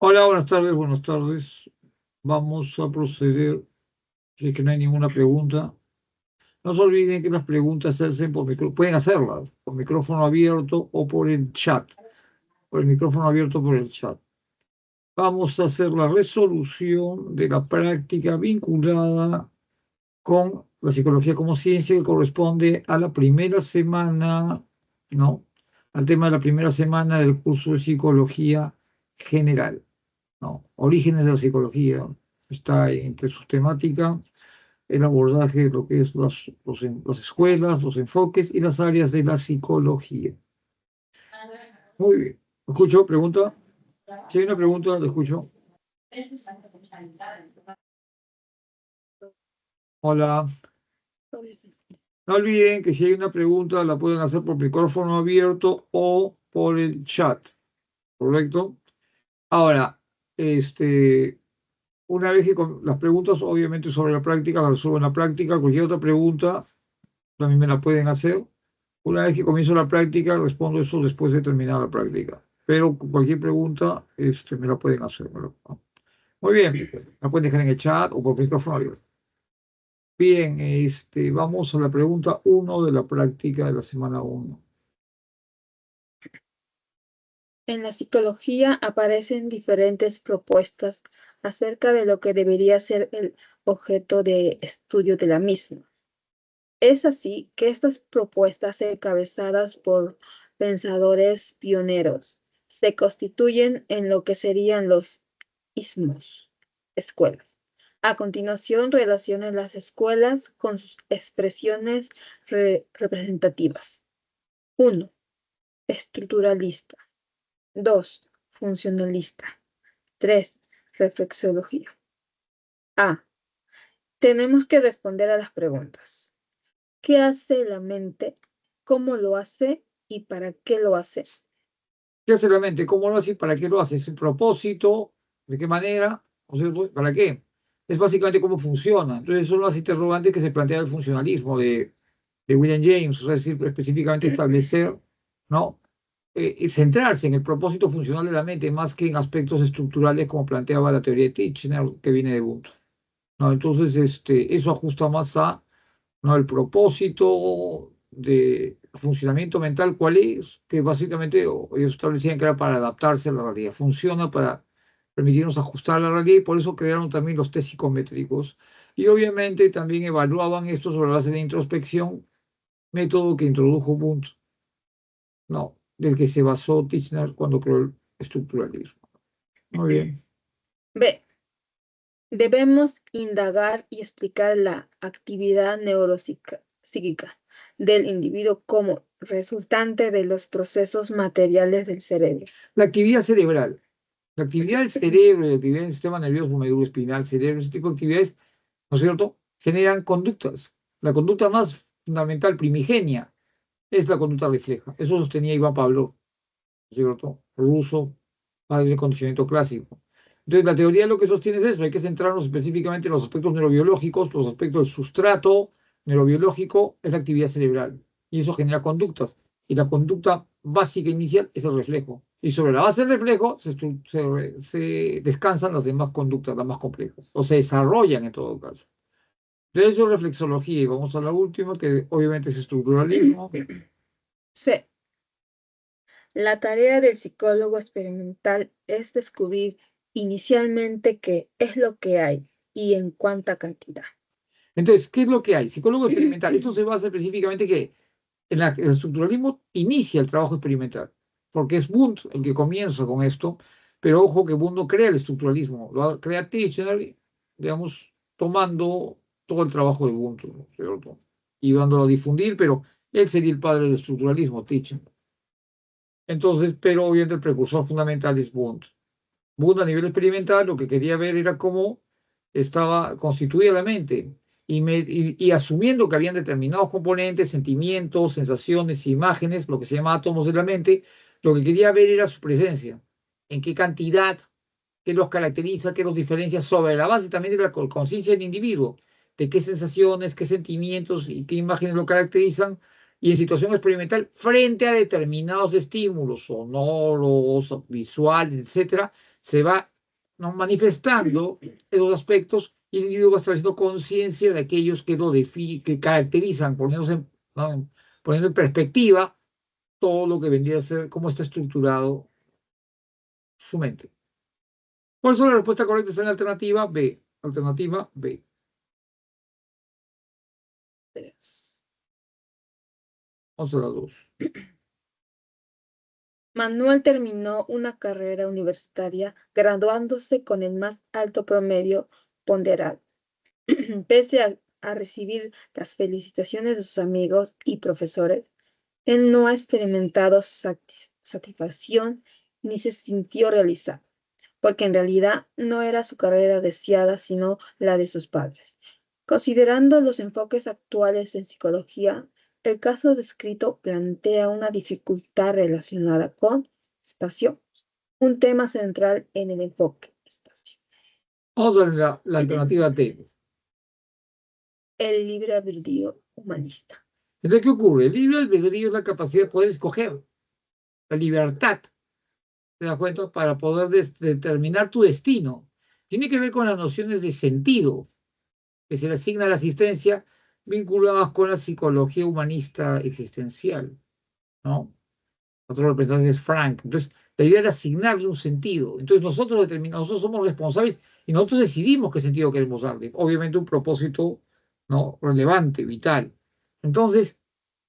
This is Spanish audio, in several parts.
Hola, buenas tardes, buenas tardes. Vamos a proceder, si es que no hay ninguna pregunta. No se olviden que las preguntas se hacen por micrófono, pueden hacerlas por micrófono abierto o por el chat, por el micrófono abierto por el chat. Vamos a hacer la resolución de la práctica vinculada con la psicología como ciencia que corresponde a la primera semana, ¿no? Al tema de la primera semana del curso de psicología general. ¿No? Orígenes de la psicología, está entre sus temáticas el abordaje de lo que es las escuelas, los enfoques y las áreas de la psicología. Muy bien. ¿Escucho? ¿Pregunta? Si hay una pregunta, la escucho. Hola. No olviden que si hay una pregunta, la pueden hacer por micrófono abierto o por el chat. ¿Correcto? Ahora, una vez que las preguntas, obviamente, sobre la práctica, las resuelvo en la práctica. Cualquier otra pregunta también me la pueden hacer. Una vez que comienzo la práctica, respondo eso después de terminar la práctica. Pero cualquier pregunta, me la pueden hacer. Muy bien, la pueden dejar en el chat o por micrófono abierto. Bien, vamos a la pregunta 1 de la práctica de la semana 1. En la psicología aparecen diferentes propuestas acerca de lo que debería ser el objeto de estudio de la misma. Es así que estas propuestas, encabezadas por pensadores pioneros, se constituyen en lo que serían los ismos, escuelas. A continuación, relacionan las escuelas con sus expresiones representativas. 1. Estructuralista. 2. Funcionalista. 3. Reflexología. A. Tenemos que responder a las preguntas. ¿Qué hace la mente? ¿Cómo lo hace? ¿Y para qué lo hace? ¿Qué hace la mente? ¿Cómo lo hace? ¿Para qué lo hace? ¿Es el propósito? ¿De qué manera? ¿No es cierto? ¿Para qué? Es básicamente cómo funciona. Entonces son las interrogantes que se plantea el funcionalismo de William James, es decir, específicamente establecer, ¿no? Y centrarse en el propósito funcional de la mente más que en aspectos estructurales como planteaba la teoría de Titchener que viene de Wundt, ¿no? Entonces, eso ajusta más a, ¿no? El propósito de funcionamiento mental, ¿cuál es? Que básicamente ellos establecían que era para adaptarse a la realidad, funciona para permitirnos ajustar la realidad y por eso crearon también los test psicométricos y obviamente también evaluaban esto sobre la base de introspección, método que introdujo Wundt, no, del que se basó Titchener cuando creó el estructuralismo. Muy bien. B. Debemos indagar y explicar la actividad neuropsíquica del individuo como resultante de los procesos materiales del cerebro. La actividad cerebral. La actividad del cerebro, la actividad del sistema nervioso, medula espinal, cerebro, ese tipo de actividades, ¿no es cierto?, generan conductas. La conducta más fundamental, primigenia, es la conducta refleja. Eso sostenía Iván Pavlov, ¿no es cierto?, ruso, padre del condicionamiento clásico. Entonces, la teoría lo que sostiene es eso, hay que centrarnos específicamente en los aspectos neurobiológicos, los aspectos del sustrato neurobiológico es la actividad cerebral, y eso genera conductas, y la conducta básica inicial es el reflejo, y sobre la base del reflejo se descansan las demás conductas, las más complejas, o se desarrollan en todo caso. De eso es reflexología, y vamos a la última, que obviamente es estructuralismo. C. La tarea del psicólogo experimental es descubrir inicialmente qué es lo que hay y en cuánta cantidad. Entonces, ¿qué es lo que hay? Psicólogo experimental. Esto se basa específicamente que el estructuralismo inicia el trabajo experimental, porque es Wundt el que comienza con esto, pero ojo que Wundt no crea el estructuralismo, lo crea Titchener, digamos, tomando todo el trabajo de Wundt, ¿no es cierto?, y dándolo a difundir, pero él sería el padre del estructuralismo, Titchener. Entonces, pero obviamente el precursor fundamental es Wundt. Wundt a nivel experimental lo que quería ver era cómo estaba constituida la mente y asumiendo que habían determinados componentes, sentimientos, sensaciones, imágenes, lo que se llama átomos de la mente, lo que quería ver era su presencia, en qué cantidad, qué los caracteriza, qué los diferencia sobre la base también de la conciencia del individuo, de qué sensaciones, qué sentimientos y qué imágenes lo caracterizan, y en situación experimental frente a determinados estímulos sonoros, visuales, etcétera, se va ¿no? Manifestando esos aspectos y el individuo va estableciendo conciencia de aquellos que lo que caracterizan, ¿no? Poniendo en perspectiva todo lo que vendría a ser, cómo está estructurado su mente. Por eso la respuesta correcta está en la alternativa B. Alternativa B. 3. Vamos a la 2. Manuel terminó una carrera universitaria graduándose con el más alto promedio ponderado. Pese a recibir las felicitaciones de sus amigos y profesores, él no ha experimentado satisfacción ni se sintió realizado, porque en realidad no era su carrera deseada, sino la de sus padres. Considerando los enfoques actuales en psicología, el caso descrito plantea una dificultad relacionada con espacio, un tema central en el enfoque espacio. Vamos a la alternativa T. El libre albedrío humanista. Entonces, ¿qué ocurre? El libre albedrío es la capacidad de poder escoger, la libertad, ¿te das cuenta? Para poder determinar tu destino. Tiene que ver con las nociones de sentido que se le asigna a la asistencia vinculadas con la psicología humanista existencial, ¿no? Otro representante es Frank. Entonces, la idea de asignarle un sentido. Entonces, nosotros somos responsables y nosotros decidimos qué sentido queremos darle. Obviamente, un propósito, ¿no? Relevante, vital. Entonces,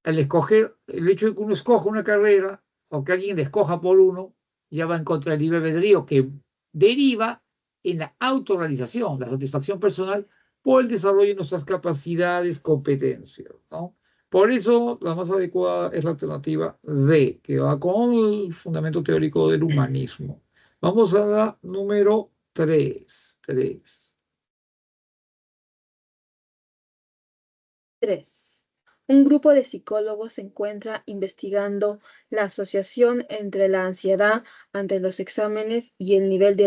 al escoger, el hecho de que uno escoja una carrera o que alguien la escoja por uno, ya va en contra del libre albedrío, que deriva en la autorrealización, la satisfacción personal por el desarrollo de nuestras capacidades, competencias, ¿no? Por eso la más adecuada es la alternativa D, que va con el fundamento teórico del humanismo. Vamos a la número 3. 3. Un grupo de psicólogos se encuentra investigando la asociación entre la ansiedad ante los exámenes y el nivel de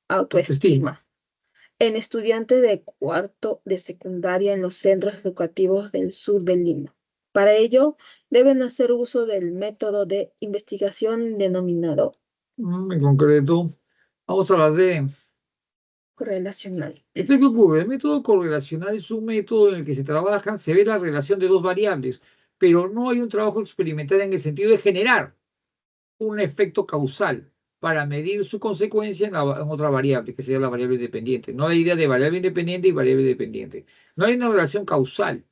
autoestima en estudiantes de cuarto de secundaria en los centros educativos del sur de Lima. Para ello, deben hacer uso del método de investigación denominado En concreto, vamos a la D. correlacional. Entonces, ¿qué ocurre? El método correlacional es un método en el que se ve la relación de dos variables, pero no hay un trabajo experimental en el sentido de generar un efecto causal para medir su consecuencia en otra variable, que sería la variable independiente. No hay idea de variable independiente y variable dependiente. No hay una relación causal.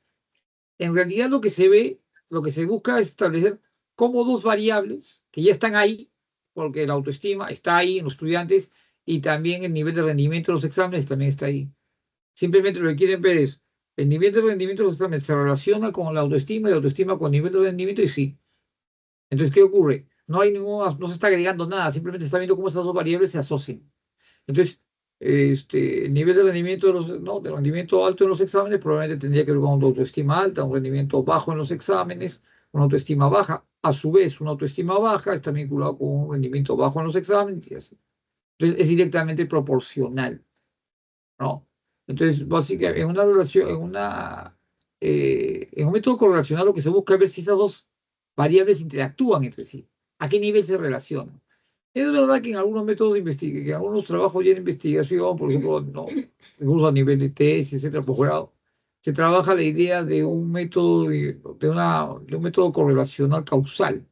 En realidad lo que se ve, lo que se busca es establecer cómo dos variables que ya están ahí, porque la autoestima está ahí en los estudiantes y también el nivel de rendimiento de los exámenes también está ahí. Simplemente lo que quieren ver es el nivel de rendimiento de los exámenes se relaciona con la autoestima y la autoestima con el nivel de rendimiento y sí. Entonces, ¿qué ocurre? No se está agregando nada, simplemente está viendo cómo estas dos variables se asocian. Entonces, el nivel de rendimiento ¿no? de rendimiento alto en los exámenes probablemente tendría que ver con una autoestima alta, un rendimiento bajo en los exámenes, una autoestima baja. A su vez, una autoestima baja está vinculado con un rendimiento bajo en los exámenes y así. Entonces, es directamente proporcional, ¿no? Entonces, básicamente, en un método correlacional lo que se busca es ver si estas dos variables interactúan entre sí, a qué nivel se relacionan. Es verdad que en algunos métodos de investigación, que en algunos trabajos ya de investigación, por ejemplo, ¿no? Incluso a nivel de tesis, etcétera, posgrado, se trabaja la idea de un método, de un método correlacional causal,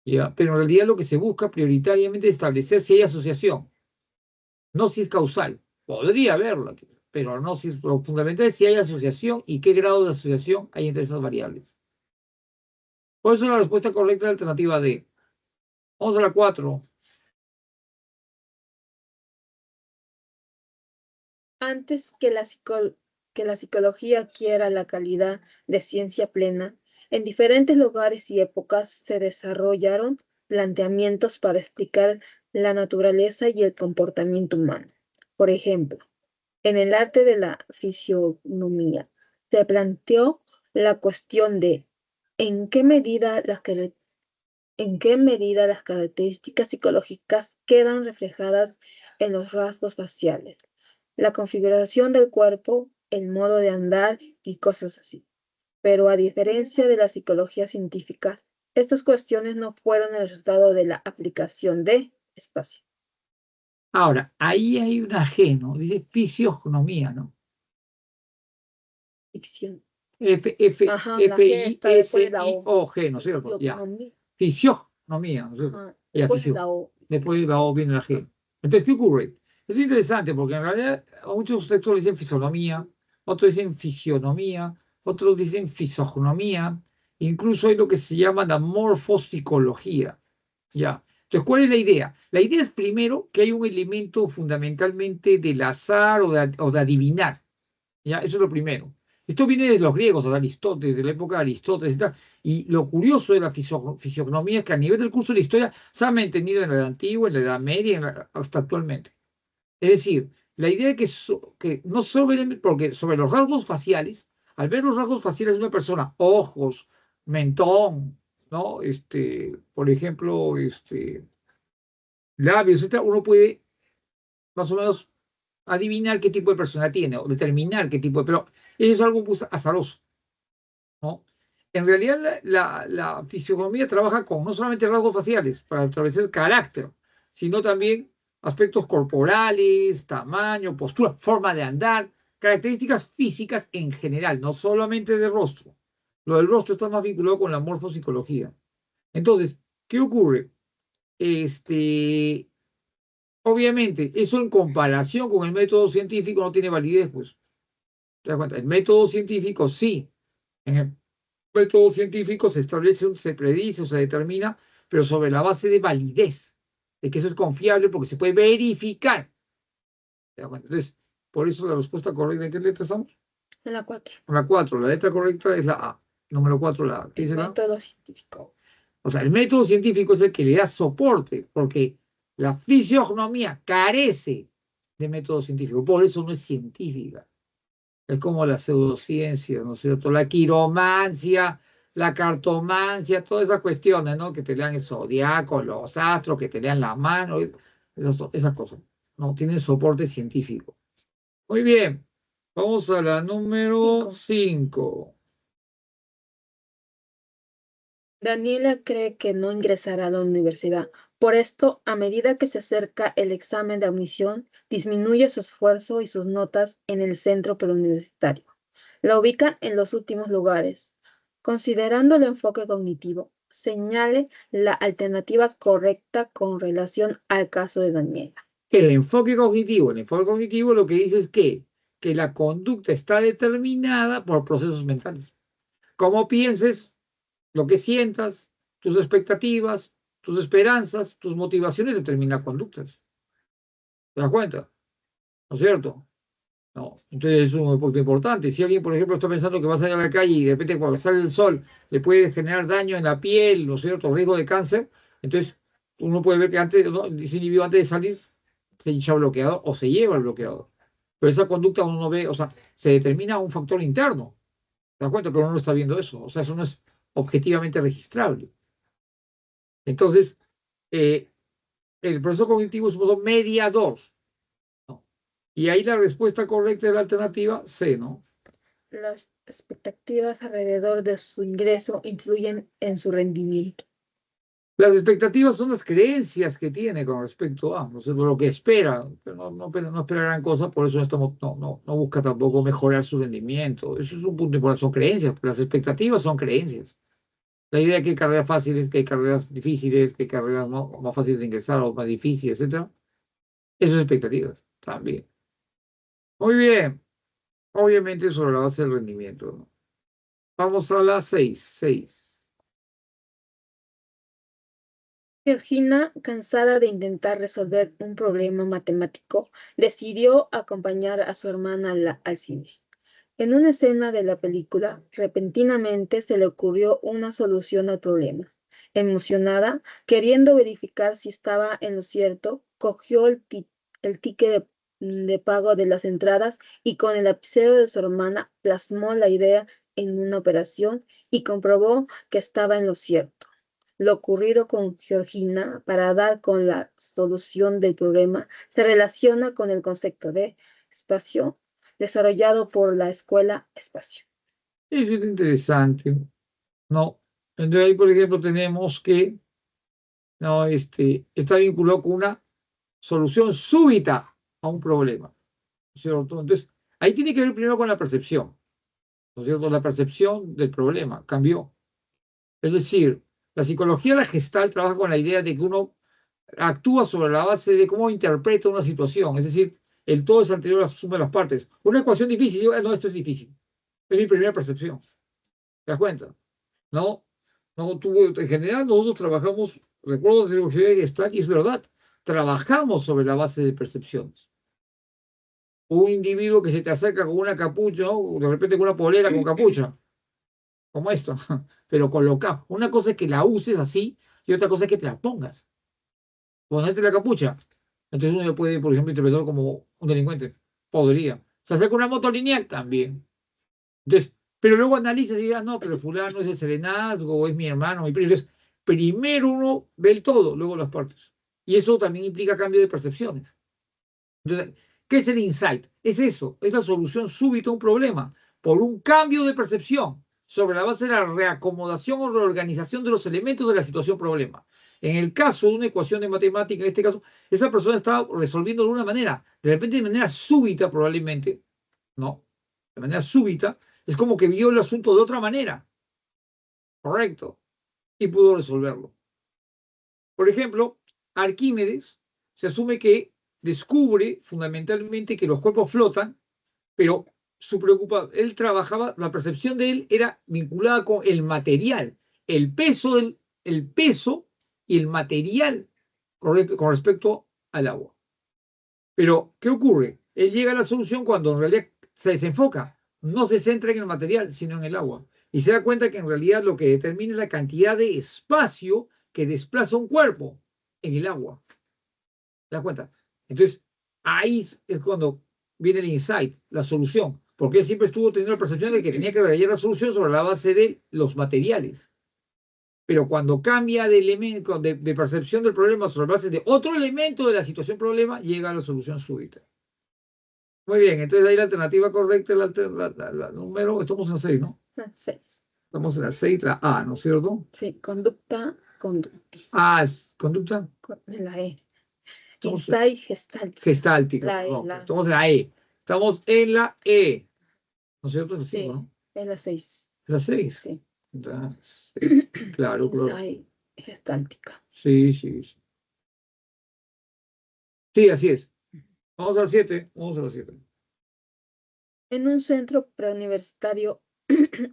¿ya? Pero en realidad lo que se busca prioritariamente es establecer si hay asociación, no si es causal. Podría haberla, pero no si es lo fundamental es si hay asociación y qué grado de asociación hay entre esas variables. Por eso la respuesta correcta es la alternativa D. Vamos a la 4. Antes que la psicología adquiera la calidad de ciencia plena, en diferentes lugares y épocas se desarrollaron planteamientos para explicar la naturaleza y el comportamiento humano. Por ejemplo, en el arte de la fisionomía se planteó la cuestión de en qué medida las características psicológicas quedan reflejadas en los rasgos faciales, la configuración del cuerpo, el modo de andar y cosas así. Pero a diferencia de la psicología científica, estas cuestiones no fueron el resultado de la aplicación de espacio, Ahora, ahí hay una G, ¿no? Dice fisiognomía, ¿no? Ficción. F, Ajá, la G está después de la O. F-I-S-I-O-G, ¿no es cierto? Ya. Fisiognomía. Fisiognomía, ¿no es cierto? Ajá, Ya, después de la O. Después de la O viene la G. Entonces, ¿qué ocurre? Es interesante porque en realidad a muchos textos dicen fisonomía, otros dicen fisionomía, otros dicen fisognomía, incluso hay lo que se llama la morfopsicología. Ya. Entonces, ¿cuál es la idea? La idea es primero que hay un elemento fundamentalmente del azar o de adivinar. ¿Ya? Eso es lo primero. Esto viene de los griegos, de Aristóteles, de la época de Aristóteles y tal. Y lo curioso de la fisiognomía es que a nivel del curso de la historia se ha mantenido en la edad antigua, en la edad media, hasta actualmente. Es decir, la idea de que no sobre, porque sobre los rasgos faciales, al ver los rasgos faciales de una persona, ojos, mentón, ¿no? Por ejemplo, labios, etcétera, uno puede más o menos adivinar qué tipo de persona tiene o determinar qué tipo de... Pero eso es algo pues, azaroso, ¿no? En realidad la fisionomía trabaja con no solamente rasgos faciales para establecer carácter, sino también aspectos corporales, tamaño, postura, forma de andar, características físicas en general, no solamente de rostro. Lo del rostro está más vinculado con la morfopsicología. Entonces, ¿qué ocurre? Obviamente, eso en comparación con el método científico no tiene validez, pues. ¿Te das cuenta? El método científico sí. En el método científico se establece, se predice o se determina, pero sobre la base de validez, de que eso es confiable porque se puede verificar. ¿Te das cuenta? Entonces, por eso la respuesta correcta, ¿en qué letra estamos? En la 4. La 4. La letra correcta es la A. Número 4, la A. ¿Qué El dice la? método científico. O sea, el método científico es el que le da soporte, porque la fisiognomía carece de método científico, por eso no es científica. Es como la pseudociencia, ¿no es cierto? La quiromancia, la cartomancia, todas esas cuestiones, ¿no? Que te lean el zodiaco, los astros, que te lean la mano, esas cosas. No tienen soporte científico. Muy bien, vamos a la número 5. 5. Daniela cree que no ingresará a la universidad. Por esto, a medida que se acerca el examen de admisión, disminuye su esfuerzo y sus notas en el centro preuniversitario. La ubica en los últimos lugares. Considerando el enfoque cognitivo, señale la alternativa correcta con relación al caso de Daniela. El enfoque cognitivo lo que dice es que la conducta está determinada por procesos mentales. Cómo pienses, lo que sientas, tus expectativas, tus esperanzas, tus motivaciones determinan conductas. ¿Te das cuenta? ¿No es cierto? No. Entonces es un punto importante. Si alguien, por ejemplo, está pensando que va a salir a la calle y de repente cuando sale el sol le puede generar daño en la piel, ¿no es cierto? Riesgo de cáncer, entonces uno puede ver que antes, ¿no? Ese individuo antes de salir se echa bloqueador o se lleva el bloqueador. Pero esa conducta uno no ve, o sea, se determina un factor interno. ¿Te das cuenta? Pero uno no está viendo eso. O sea, eso no es objetivamente registrable. Entonces, eh, el proceso cognitivo es un proceso mediador, ¿no? Y ahí la respuesta correcta es la alternativa C, ¿no? Las expectativas alrededor de su ingreso influyen en su rendimiento. Las expectativas son las creencias que tiene con respecto a, no sé, lo que espera, pero no espera gran cosa, por eso no busca tampoco mejorar su rendimiento. Eso es un punto importante, son creencias, las expectativas son creencias. La idea de que hay carreras fáciles, que hay carreras difíciles, que hay carreras más fáciles de ingresar o más difíciles, etcétera, eso es expectativas también. Muy bien, obviamente sobre la base del rendimiento, ¿no? Vamos a la 6. Georgina, cansada de intentar resolver un problema matemático, decidió acompañar a su hermana al cine. En una escena de la película, repentinamente se le ocurrió una solución al problema. Emocionada, queriendo verificar si estaba en lo cierto, cogió el ticket de pago de las entradas y con el lapicero de su hermana plasmó la idea en una operación y comprobó que estaba en lo cierto. Lo ocurrido con Georgina para dar con la solución del problema se relaciona con el concepto de espacio desarrollado por la escuela Espacio. Eso es interesante, ¿no? Entonces ahí, por ejemplo, tenemos que, ¿no? Está vinculado con una solución súbita a un problema, ¿no es cierto? Entonces, ahí tiene que ver primero con la percepción, ¿no es cierto? La percepción del problema cambió. Es decir, la psicología, la Gestalt, trabaja con la idea de que uno actúa sobre la base de cómo interpreta una situación, es decir, el todo es anterior a la suma de las partes. Una ecuación difícil, digo, no, esto es difícil. Es mi primera percepción. ¿Te das cuenta? No, no, en general nosotros trabajamos, recuerdo la psicología de Gestalt, y es verdad, trabajamos sobre la base de percepciones. Un individuo que se te acerca con una capucha, ¿no? De repente con una polera con capucha, como esto, pero coloca. Una cosa es que la uses así y otra cosa es que te la pongas. Ponerte la capucha. Entonces uno puede, por ejemplo, interpretarlo como un delincuente. Podría. Se acerca una moto lineal también. Entonces, pero luego analizas y digas, no, pero fulano es el serenazgo, o es mi hermano, mi primo. Entonces, primero uno ve el todo, luego las partes. Y eso también implica cambio de percepciones. Entonces, ¿qué es el insight? Es eso, es la solución súbita a un problema por un cambio de percepción sobre la base de la reacomodación o reorganización de los elementos de la situación problema. En el caso de una ecuación de matemática, en este caso, esa persona estaba resolviendo de una manera, de repente de manera súbita probablemente, ¿no? De manera súbita, es como que vio el asunto de otra manera, correcto, y pudo resolverlo. Por ejemplo, Arquímedes se asume que descubre fundamentalmente que los cuerpos flotan, pero él trabajaba, la percepción de él era vinculada con el material, el peso y el material con respecto al agua. Pero, ¿qué ocurre? Él llega a la solución cuando en realidad se desenfoca, no se centra en el material, sino en el agua. Y se da cuenta que en realidad lo que determina es la cantidad de espacio que desplaza un cuerpo en el agua. ¿Te das cuenta? Entonces, ahí es cuando viene el insight, la solución, porque él siempre estuvo teniendo la percepción de que tenía que hallar la solución sobre la base de los materiales. Pero cuando cambia de elemento, de percepción del problema sobre la base de otro elemento de la situación problema, llega a la solución súbita. Muy bien, entonces ahí la alternativa correcta, la número, estamos en 6, ¿no? 6. Estamos en la 6, la A, ¿no es cierto? Sí, conducta, Ah, es conducta. la E. Estamos Insight gestáltica. gestáltica, La E, perdón. la... Estamos en la E. Estamos en la E. ¿No es cierto? Es la 5, Sí, ¿no? es la 6. Es la 6. Sí. Claro, claro. Insight gestáltica. Sí, sí, sí. Sí, así es. Vamos a la 7. Vamos a la 7. En un centro preuniversitario,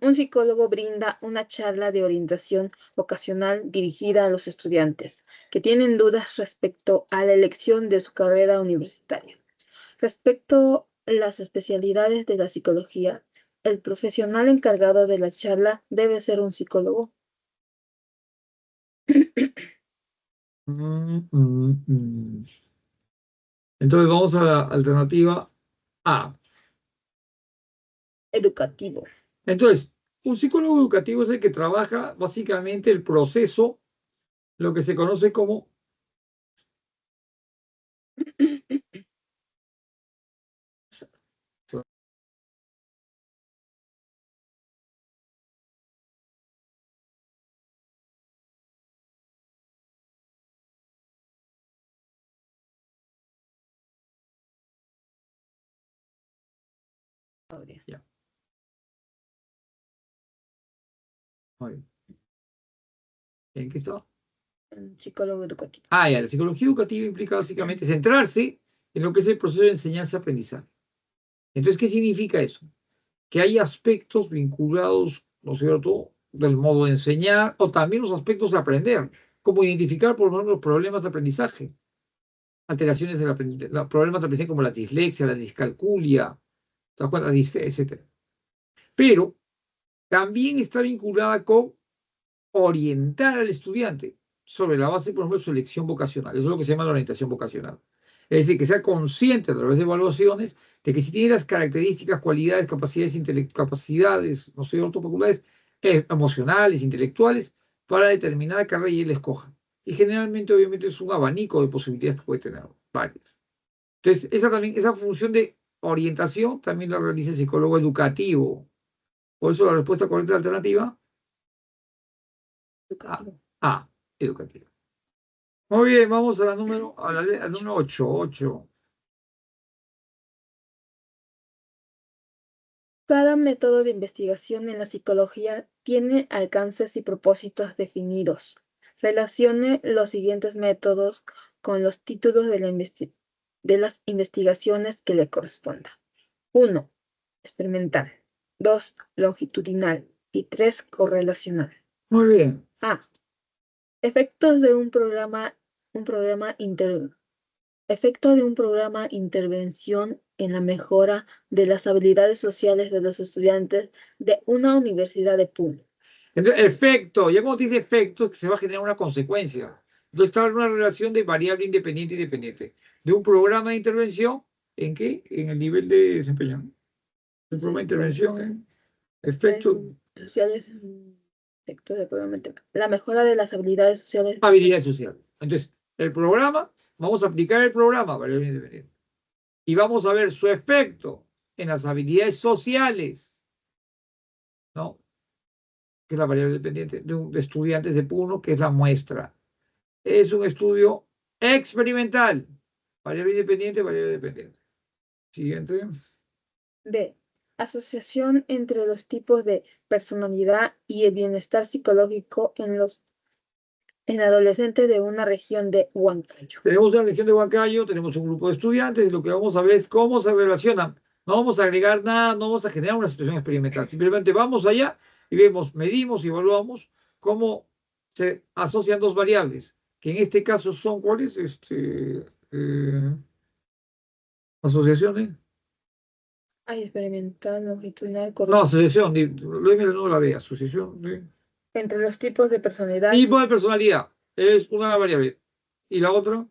un psicólogo brinda una charla de orientación vocacional dirigida a los estudiantes que tienen dudas respecto a la elección de su carrera universitaria. Respecto a las especialidades de la psicología, el profesional encargado de la charla debe ser un psicólogo. Entonces vamos a la alternativa A. Educativo. Entonces, un psicólogo educativo es el que trabaja básicamente el proceso, lo que se conoce como ya. Muy bien. ¿En qué está? Psicólogo educativo. Ah, ya, la psicología educativa implica básicamente centrarse en lo que es el proceso de enseñanza-aprendizaje. Entonces, ¿qué significa eso? Que hay aspectos vinculados, ¿no es cierto?, del modo de enseñar o también los aspectos de aprender, como identificar, por ejemplo, los problemas de aprendizaje, alteraciones del aprendizaje, problemas de aprendizaje como la dislexia, la discalculia, ¿te das cuenta? La disfea, etc. Pero también está vinculada con orientar al estudiante sobre la base, por ejemplo, de su elección vocacional. Eso es lo que se llama la orientación vocacional. Es decir, que sea consciente a través de evaluaciones de que si tiene las características, cualidades, capacidades, no sé, facultades emocionales, intelectuales, para determinada carrera y él escoja. Y generalmente, obviamente, es un abanico de posibilidades que puede tener, varias. Entonces, esa función de orientación también la realiza el psicólogo educativo. Por eso la respuesta correcta alternativa Educativo. A, educativa. Muy bien, vamos a la al número 8. Cada método de investigación en la psicología tiene alcances y propósitos definidos. Relacione los siguientes métodos con los títulos de las investigaciones que le correspondan. 1. Experimental. 2. Longitudinal. Y 3. Correlacional. Muy bien. A. Efectos de un intervención en la mejora de las habilidades sociales de los estudiantes de una universidad de Puno. Entonces, efecto, ya cuando dice efecto, es que se va a generar una consecuencia. Entonces, está en una relación de variable independiente y dependiente. De un programa de intervención, ¿en qué? En el nivel de desempeño. El programa de intervención, efecto, Sociales, efectos del programa. La mejora de las habilidades sociales. habilidad social. Entonces, el programa, vamos a aplicar el programa, variable independiente. Y vamos a ver su efecto en las habilidades sociales, ¿no? Que es la variable dependiente de un de estudiantes de Puno, que es la muestra. Es un estudio experimental. Variable independiente, variable dependiente. Siguiente. B. Asociación entre los tipos de personalidad y el bienestar psicológico en adolescentes de una región de Huancayo. Tenemos una región de Huancayo, tenemos un grupo de estudiantes y lo que vamos a ver es cómo se relacionan. No vamos a agregar nada, no vamos a generar una situación experimental. Simplemente vamos allá y vemos, medimos y evaluamos cómo se asocian dos variables, que en este caso son, ¿cuáles? Asociaciones. Hay experimental, longitudinal, No, asociación, no la ve, asociación de entre los tipos de personalidad tipo de personalidad. Es una variable. Y la otra,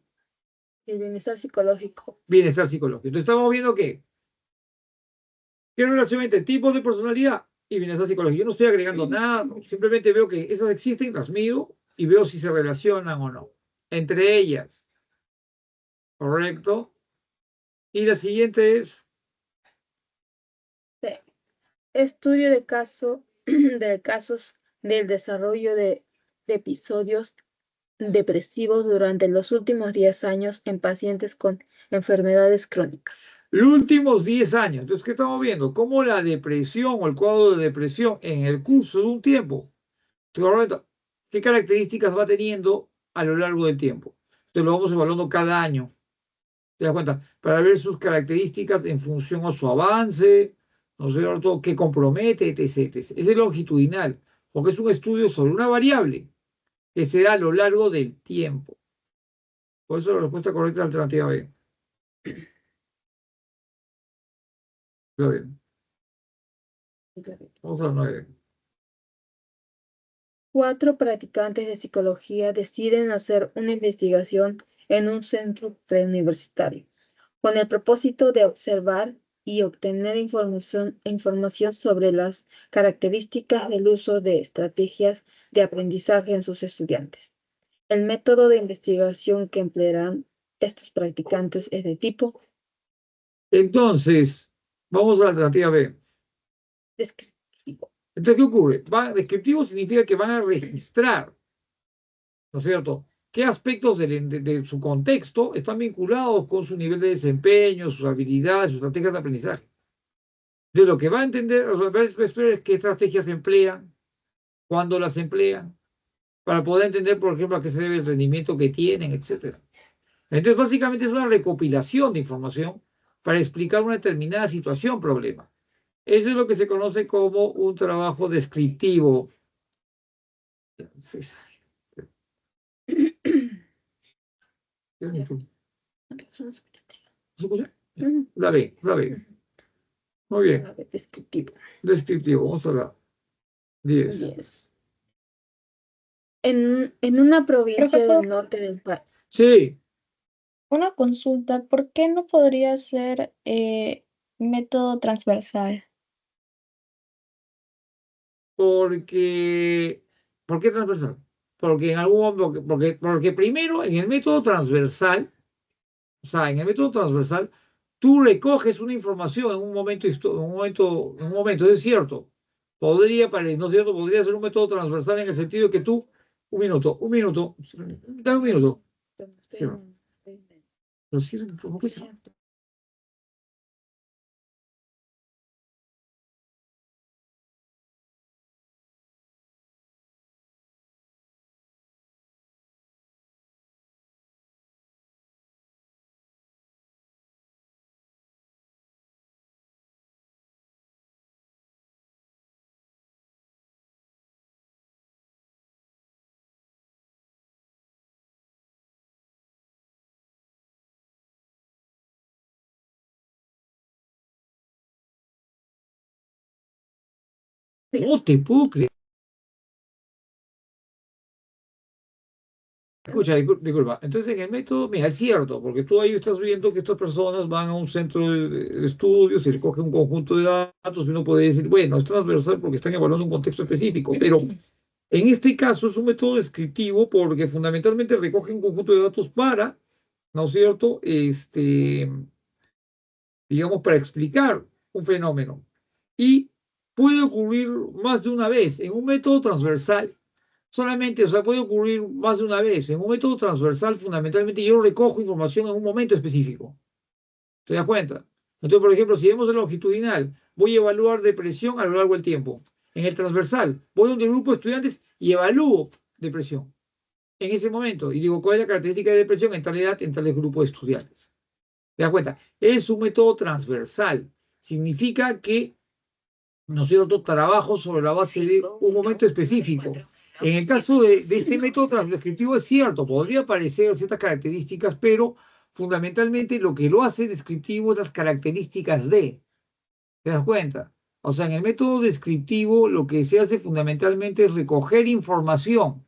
y el bienestar psicológico. bienestar psicológico. Entonces estamos viendo que ¿qué relación entre tipos de personalidad y bienestar psicológico? Yo no estoy agregando nada, ¿no? Simplemente veo que esas existen, las mido y veo si se relacionan o no. Entre ellas, ¿correcto? Y la siguiente es, C. Estudio de casos del desarrollo de episodios depresivos durante los últimos 10 años en pacientes con enfermedades crónicas. los últimos 10 años. Entonces, ¿qué estamos viendo? Cómo la depresión o el cuadro de depresión en el curso de un tiempo, ¿correcto? ¿Qué características va teniendo a lo largo del tiempo? Entonces, lo vamos evaluando cada año. ¿Te das cuenta? Para ver sus características en función a su avance, ¿no es cierto? ¿Qué compromete, etc, etc. Ese es longitudinal, porque es un estudio sobre una variable que se da a lo largo del tiempo. Por eso la respuesta correcta es la alternativa B. Está bien. Vamos a la 9. 4 practicantes de psicología deciden hacer una investigación en un centro preuniversitario, con el propósito de observar y obtener información sobre las características del uso de estrategias de aprendizaje en sus estudiantes. El método de investigación que emplearán estos practicantes es de tipo Entonces, vamos a la alternativa B. descriptivo. Entonces, ¿qué ocurre? Descriptivo significa que van a registrar, ¿no es cierto? ¿Qué aspectos de su contexto están vinculados con su nivel de desempeño, sus habilidades, sus estrategias de aprendizaje? De lo que va a entender, o sea, va a ver qué estrategias se emplean, cuándo las emplean, para poder entender, por ejemplo, a qué se debe el rendimiento que tienen, etcétera. Entonces, básicamente es una recopilación de información para explicar una determinada situación, problema. Eso es lo que se conoce como un trabajo descriptivo. La B, la B. Muy bien. Descriptivo. Descriptivo. Vamos a la 10. 10. En una provincia Profesor, del norte del país. Sí, una consulta, ¿por qué no podría ser método transversal? porque. ¿Por qué transversal? Porque en algún momento, porque primero en el método transversal, o sea, en el método transversal, tú recoges una información en un momento, es cierto. ¿No es cierto? Podría ser un método transversal en el sentido de que tú, un minuto, dame un minuto. Cierra. Pero cierra el micrófono, pues. No te puedo creer. Escucha, disculpa. Entonces, en el método, mira, es cierto, porque tú ahí estás viendo que estas personas van a un centro de estudios y recogen un conjunto de datos y uno puede decir, bueno, es transversal porque están evaluando un contexto específico, pero en este caso es un método descriptivo porque fundamentalmente recoge un conjunto de datos para, ¿no es cierto? Digamos, para explicar un fenómeno. Y puede ocurrir más de una vez en un método transversal. Solamente, o sea, puede ocurrir más de una vez. En un método transversal, fundamentalmente, yo recojo información en un momento específico. ¿Te das cuenta? Entonces, por ejemplo, si vemos el longitudinal, voy a evaluar depresión a lo largo del tiempo. En el transversal, voy a un grupo de estudiantes y evalúo depresión en ese momento. Y digo, ¿cuál es la característica de depresión en tal edad, en tal grupo de estudiantes? ¿Te das cuenta? Es un método transversal. Significa que, ¿no es cierto?, trabajo sobre la base de un momento específico. En el caso de este método transdescriptivo es cierto, podría aparecer ciertas características, pero fundamentalmente lo que lo hace descriptivo es las características de. ¿Te das cuenta? O sea, en el método descriptivo lo que se hace fundamentalmente es recoger información.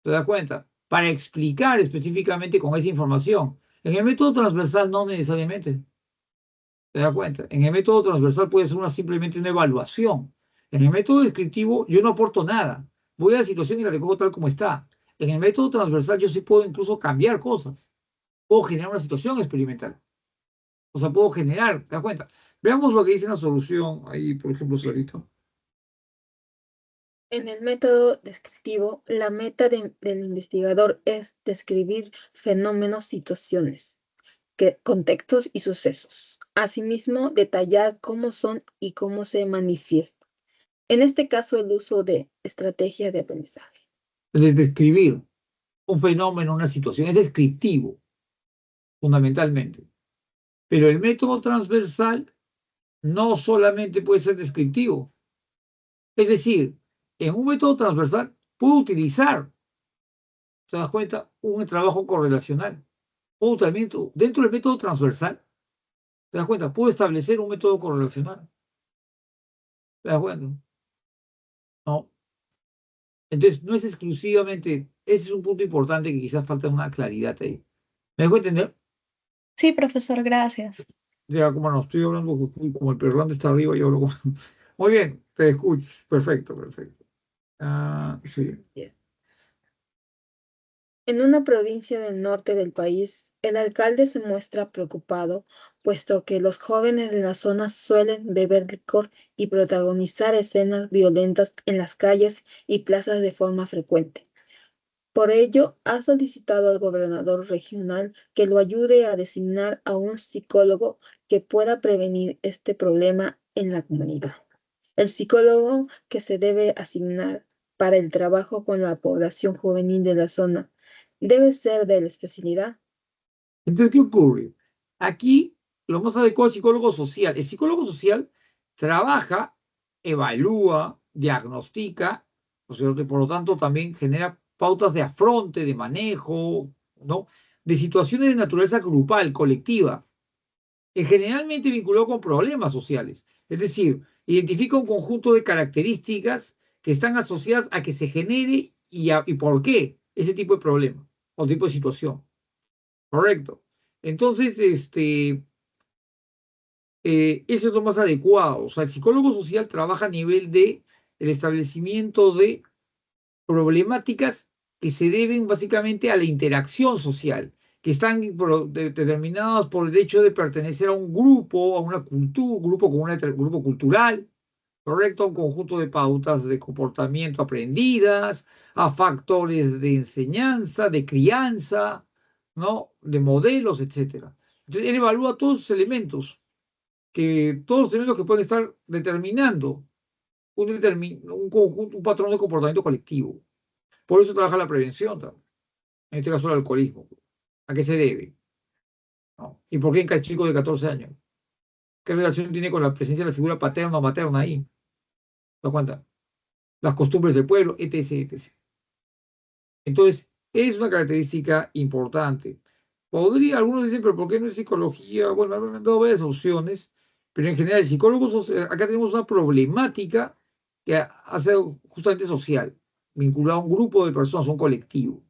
¿Te das cuenta? Para explicar específicamente con esa información. En el método transversal no necesariamente. ¿Te das cuenta? En el método transversal puede ser simplemente una evaluación. En el método descriptivo yo no aporto nada. Voy a la situación y la recojo tal como está. En el método transversal yo sí puedo incluso cambiar cosas. Puedo generar una situación experimental. O sea, puedo generar, ¿te das cuenta? Veamos lo que dice la solución ahí, por ejemplo, Sarito. En el método descriptivo, la meta del investigador es describir fenómenos, situaciones, contextos y sucesos. Asimismo, detallar cómo son y cómo se manifiestan. En este caso, el uso de estrategias de aprendizaje. Es describir un fenómeno, una situación, es descriptivo, fundamentalmente. Pero el método transversal no solamente puede ser descriptivo. Es decir, en un método transversal puedo utilizar, ¿te das cuenta?, un trabajo correlacional. Puedo también, dentro del método transversal, ¿te das cuenta?, puedo establecer un método correlacional. ¿Te das cuenta? No. Entonces, no es exclusivamente, ese es un punto importante que quizás falta una claridad ahí. ¿Me dejo entender? Sí, profesor, gracias. Ya, como no estoy hablando, como el perrante está arriba, yo hablo como... Muy bien, te escucho. Perfecto, perfecto. Sí. En una provincia del norte del país, el alcalde se muestra preocupado, puesto que los jóvenes de la zona suelen beber licor y protagonizar escenas violentas en las calles y plazas de forma frecuente. Por ello, ha solicitado al gobernador regional que lo ayude a designar a un psicólogo que pueda prevenir este problema en la comunidad. El psicólogo que se debe asignar para el trabajo con la población juvenil de la zona debe ser de la especialidad. Entonces, ¿qué ocurre? Aquí lo más adecuado es psicólogo social. El psicólogo social trabaja, evalúa, diagnostica, ¿no es cierto? Y por lo tanto también genera pautas de afronte, de manejo, ¿no? De situaciones de naturaleza grupal, colectiva, generalmente vinculado con problemas sociales. Es decir, identifica un conjunto de características que están asociadas a que se genere y por qué ese tipo de problema o tipo de situación. Correcto. Entonces, eso es lo más adecuado. O sea, el psicólogo social trabaja a nivel de el establecimiento de problemáticas que se deben básicamente a la interacción social, que están determinadas por el hecho de pertenecer a un grupo, a una cultura, grupo cultural, ¿correcto? A un conjunto de pautas de comportamiento aprendidas, a factores de enseñanza, de crianza, ¿no? De modelos, etcétera. Entonces, él evalúa todos los elementos, todos los elementos que pueden estar determinando un conjunto, un patrón de comportamiento colectivo. Por eso trabaja la prevención también. En este caso el alcoholismo. ¿A qué se debe? ¿No? ¿Y por qué en chico de 14 años? ¿Qué relación tiene con la presencia de la figura paterna o materna ahí? ¿Te das cuenta? Las costumbres del pueblo, etc., etc. Entonces, es una característica importante. Algunos dicen, pero ¿por qué no es psicología? Bueno, me han dado varias opciones, pero en general, psicólogos, acá tenemos una problemática que hace justamente social, vinculada a un grupo de personas, a un colectivo,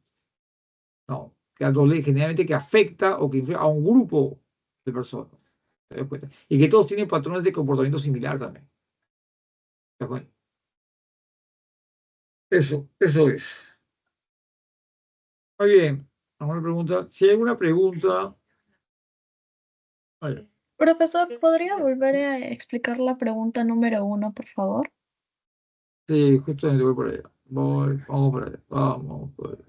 ¿no? Generalmente que afecta o que influye a un grupo de personas, ¿te das cuenta? Y que todos tienen patrones de comportamiento similar también, ¿te das cuenta? Eso es. Muy bien, alguna pregunta. Si hay alguna pregunta, vale. Profesor, ¿podría volver a explicar la pregunta número 1, por favor? Sí, justamente voy por allá. Vamos por allá. Vamos por allá.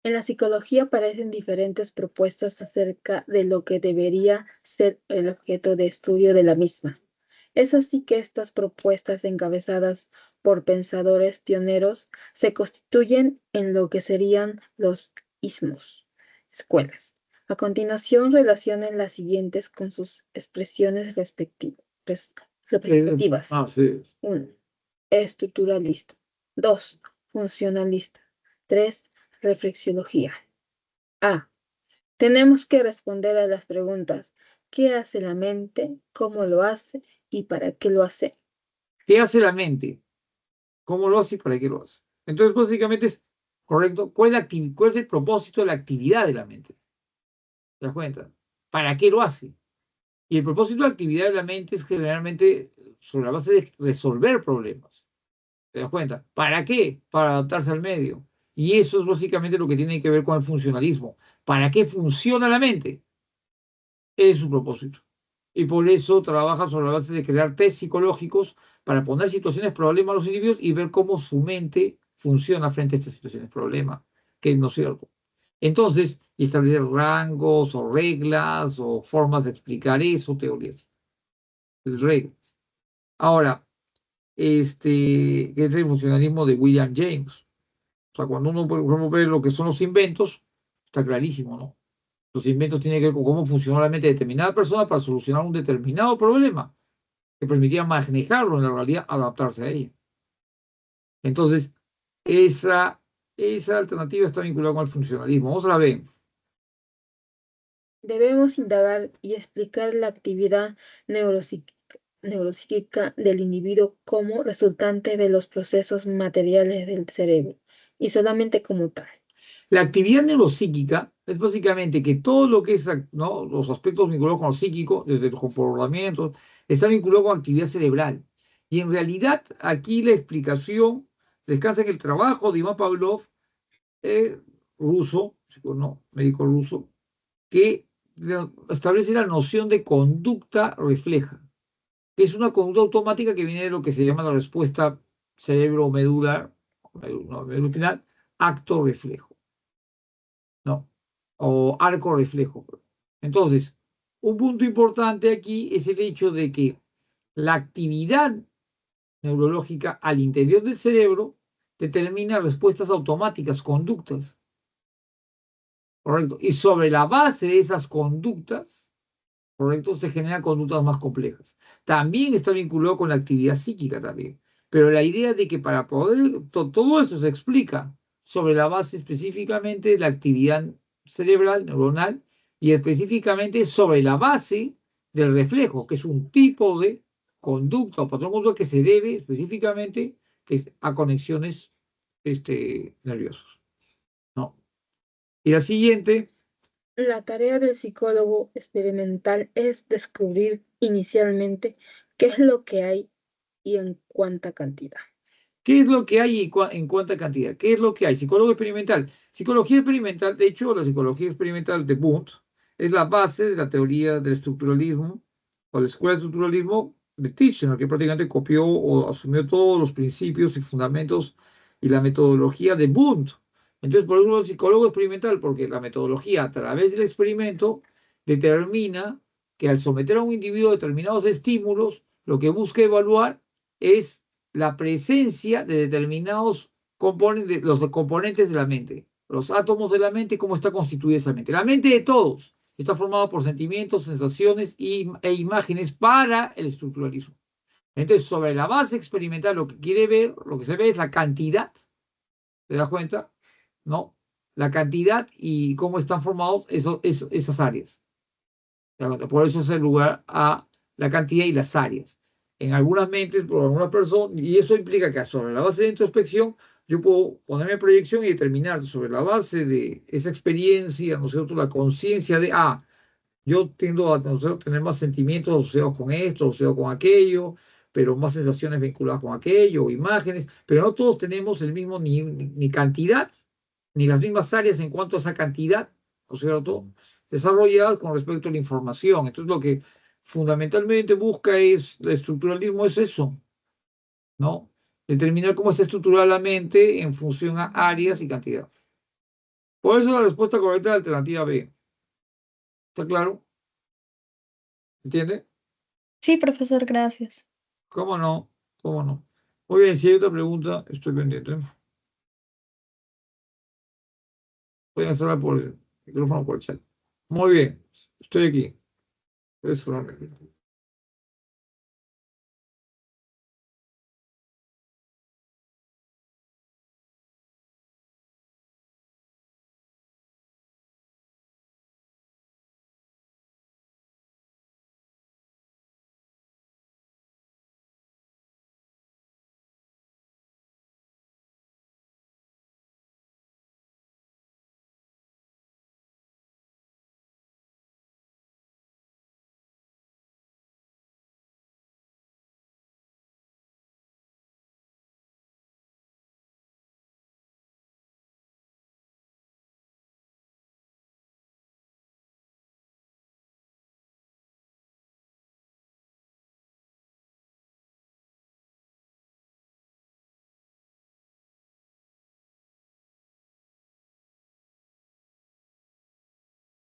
En la psicología aparecen diferentes propuestas acerca de lo que debería ser el objeto de estudio de la misma. Es así que estas propuestas encabezadas por pensadores pioneros se constituyen en lo que serían los ismos, escuelas. A continuación relacionen las siguientes con sus expresiones respectivas. Sí. 1. Estructuralista. 2. Funcionalista. 3. Reflexiología. A. Tenemos que responder a las preguntas: ¿qué hace la mente? ¿Cómo lo hace? ¿Y para qué lo hace? ¿Qué hace la mente? ¿Cómo lo hace y para qué lo hace? Entonces, básicamente es correcto. ¿Cuál es el propósito de la actividad de la mente? ¿Te das cuenta? ¿Para qué lo hace? Y el propósito de la actividad de la mente es generalmente sobre la base de resolver problemas. ¿Te das cuenta? ¿Para qué? Para adaptarse al medio. Y eso es básicamente lo que tiene que ver con el funcionalismo. ¿Para qué funciona la mente? Es su propósito. Y por eso trabaja sobre la base de crear test psicológicos para poner situaciones problema a los individuos y ver cómo su mente funciona frente a estas situaciones problema, que no es cierto. Entonces, establecer rangos o reglas o formas de explicar eso, teorías, reglas. Ahora, que es el funcionalismo de William James. O sea, cuando uno, por ejemplo, ve lo que son los inventos, está clarísimo, ¿no? Los inventos tienen que ver con cómo funcionó la mente de determinada persona para solucionar un determinado problema que permitía manejarlo en la realidad, adaptarse a ella. Entonces, esa, esa alternativa está vinculada con el funcionalismo. Vamos a la B. Debemos indagar y explicar la actividad neuropsíquica del individuo como resultante de los procesos materiales del cerebro y solamente como tal. La actividad neuropsíquica es básicamente que todo lo que es, ¿no?, los aspectos vinculados con lo psíquico, desde los comportamientos, está vinculado con actividad cerebral. Y en realidad, aquí la explicación descansa en el trabajo de Iván Pavlov, ruso, no, médico ruso, que establece la noción de conducta refleja, que es una conducta automática que viene de lo que se llama la respuesta cerebro-medular, medular, acto-reflejo, ¿no? O arco-reflejo. Entonces, un punto importante aquí es el hecho de que la actividad neurológica al interior del cerebro determina respuestas automáticas, conductas. ¿Correcto? Y sobre la base de esas conductas, ¿correcto?, se generan conductas más complejas. También está vinculado con la actividad psíquica también. Pero la idea de que para poder, todo eso se explica sobre la base específicamente de la actividad cerebral, neuronal, y específicamente sobre la base del reflejo, que es un tipo de conducta o patrón conducta que se debe específicamente a conexiones nerviosas, ¿no? Y la siguiente. La tarea del psicólogo experimental es descubrir inicialmente qué es lo que hay y en cuánta cantidad. ¿Qué es lo que hay y en cuánta cantidad? ¿Qué es lo que hay? Psicólogo experimental. Psicología experimental, de hecho, la psicología experimental de Wundt es la base de la teoría del estructuralismo o la escuela del estructuralismo de Titchener, que prácticamente copió o asumió todos los principios y fundamentos y la metodología de Wundt. Entonces, por eso el psicólogo experimental, porque la metodología a través del experimento determina que al someter a un individuo a determinados estímulos, lo que busca evaluar es la presencia de determinados componentes, los componentes de la mente, los átomos de la mente, cómo está constituida esa mente. La mente de todos está formada por sentimientos, sensaciones e imágenes para el estructuralismo. Entonces, sobre la base experimental, lo que quiere ver, lo que se ve es la cantidad, ¿te das cuenta? ¿No? La cantidad y cómo están formados esas áreas. Por eso es el lugar a la cantidad y las áreas. En algunas mentes, por algunas personas, y eso implica que sobre la base de introspección, yo puedo ponerme en proyección y determinar sobre la base de esa experiencia, ¿no es cierto?, la conciencia de, yo tiendo a, ¿no es cierto?, tener más sentimientos asociados con esto, asociados con aquello, pero más sensaciones vinculadas con aquello, imágenes, pero no todos tenemos el mismo ni cantidad, ni las mismas áreas en cuanto a esa cantidad, ¿no es cierto?, desarrolladas con respecto a la información. Entonces, lo que fundamentalmente busca es, el estructuralismo es eso, ¿no? Determinar cómo está estructurada la mente en función a áreas y cantidad. Por eso la respuesta correcta es la alternativa B. ¿Está claro? ¿Entiende? Sí, profesor, gracias. ¿Cómo no? ¿Cómo no? Muy bien, si hay otra pregunta, estoy pendiente. Pueden hacerla por el micrófono por el chat. Muy bien, estoy aquí. Eso,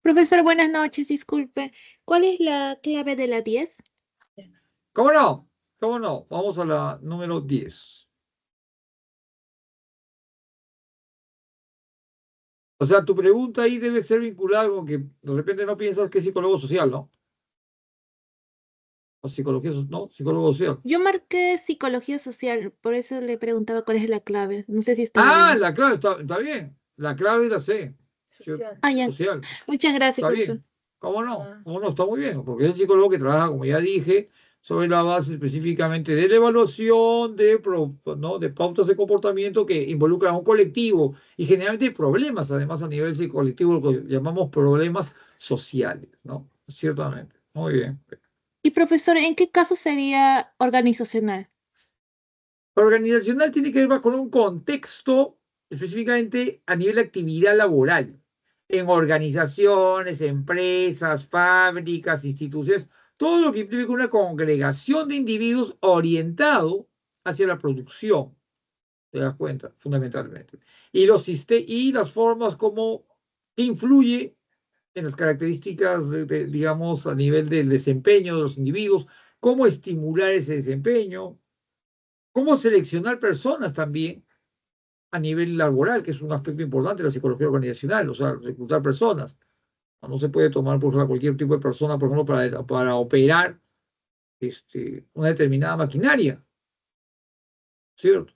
Profesor, buenas noches, disculpe. ¿Cuál es la clave de la 10? ¿Cómo no? ¿Cómo no? Vamos a la número 10. O sea, tu pregunta ahí debe ser vinculada con que de repente no piensas que es psicólogo social, ¿no? O psicología, no, psicólogo social. Yo marqué psicología social, por eso le preguntaba cuál es la clave. No sé si estaba bien. La clave está bien. La clave la C. Social. Ya. Social. Muchas gracias, Está profesor. bien. ¿Cómo no? Ah. ¿Cómo no? Está muy bien. Porque es el psicólogo que trabaja, como ya dije, sobre la base específicamente de la evaluación ¿no?, de pautas de comportamiento que involucran a un colectivo y generalmente problemas, además a nivel colectivo, lo que llamamos problemas sociales, ¿no? Ciertamente. Muy bien. Y profesor, ¿en qué caso sería organizacional? Organizacional tiene que ver más con un contexto, específicamente a nivel de actividad laboral, en organizaciones, empresas, fábricas, instituciones, todo lo que implica una congregación de individuos orientado hacia la producción, te das cuenta, fundamentalmente. Y las formas como influye en las características, digamos, a nivel del desempeño de los individuos, cómo estimular ese desempeño, cómo seleccionar personas también a nivel laboral, que es un aspecto importante de la psicología organizacional, o sea, reclutar personas. No se puede tomar por ejemplo, cualquier tipo de persona, por ejemplo, para operar una determinada maquinaria, ¿cierto?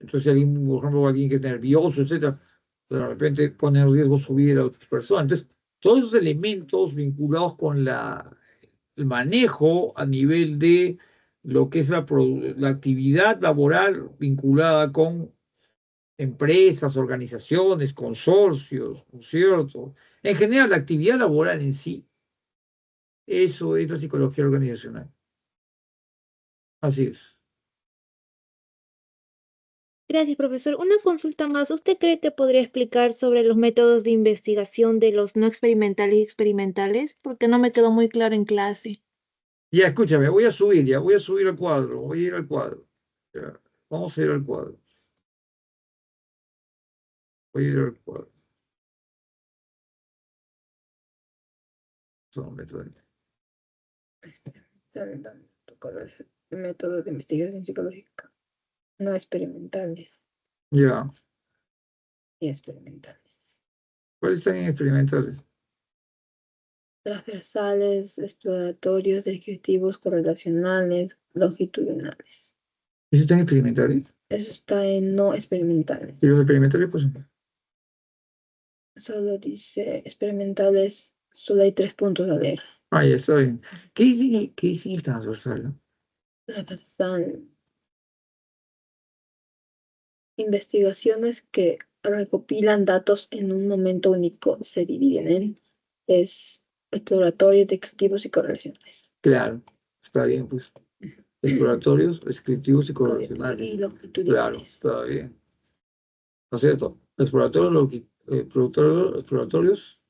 Entonces, si alguien, por ejemplo, alguien que es nervioso, etcétera, de repente pone en riesgo su vida a otras personas. Entonces, todos esos elementos vinculados con el manejo a nivel de lo que es la actividad laboral vinculada con empresas, organizaciones, consorcios, ¿no es cierto? En general, la actividad laboral en sí, eso es la psicología organizacional. Así es. Gracias, profesor. Una consulta más. ¿Usted cree que podría explicar sobre los métodos de investigación de los no experimentales y experimentales? Porque no me quedó muy claro en clase. Ya, escúchame, voy a subir al cuadro, voy a ir al cuadro. Ya, vamos a ir al cuadro. Voy a ir al cuadro. Son métodos. Métodos de investigación psicológica no experimentales Ya, y experimentales. ¿cuáles están en experimentales? Transversales, exploratorios, descriptivos, correlacionales, longitudinales. ¿Esos están experimentales? Eso está en no experimentales. Y los experimentales, pues, Solo dice experimentales, solo hay 3 puntos a leer. ya está bien. Qué dicen el transversal? ¿No? Transversal. Investigaciones que recopilan datos en un momento único se dividen en exploratorios, descriptivos y correlacionales. Claro, está bien, pues. Exploratorios, descriptivos y Y correlacionales. Claro, longitudinales. está bien. ¿No es cierto? Exploratorios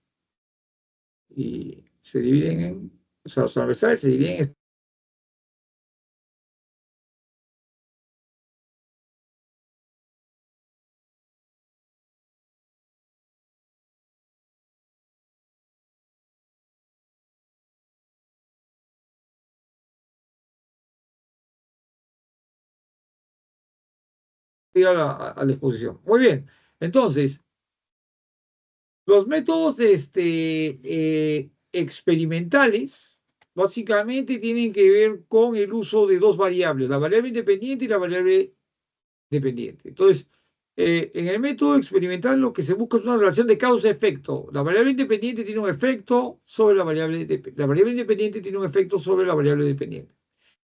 y se dividen en, o sea, los transversales se dividen en a la exposición. Muy bien. Entonces, los métodos experimentales básicamente tienen que ver con el uso de dos variables, la variable independiente y la variable dependiente. Entonces, en el método experimental lo que se busca es una relación de causa-efecto. La variable independiente tiene un efecto sobre la variable independiente tiene un efecto sobre la variable dependiente.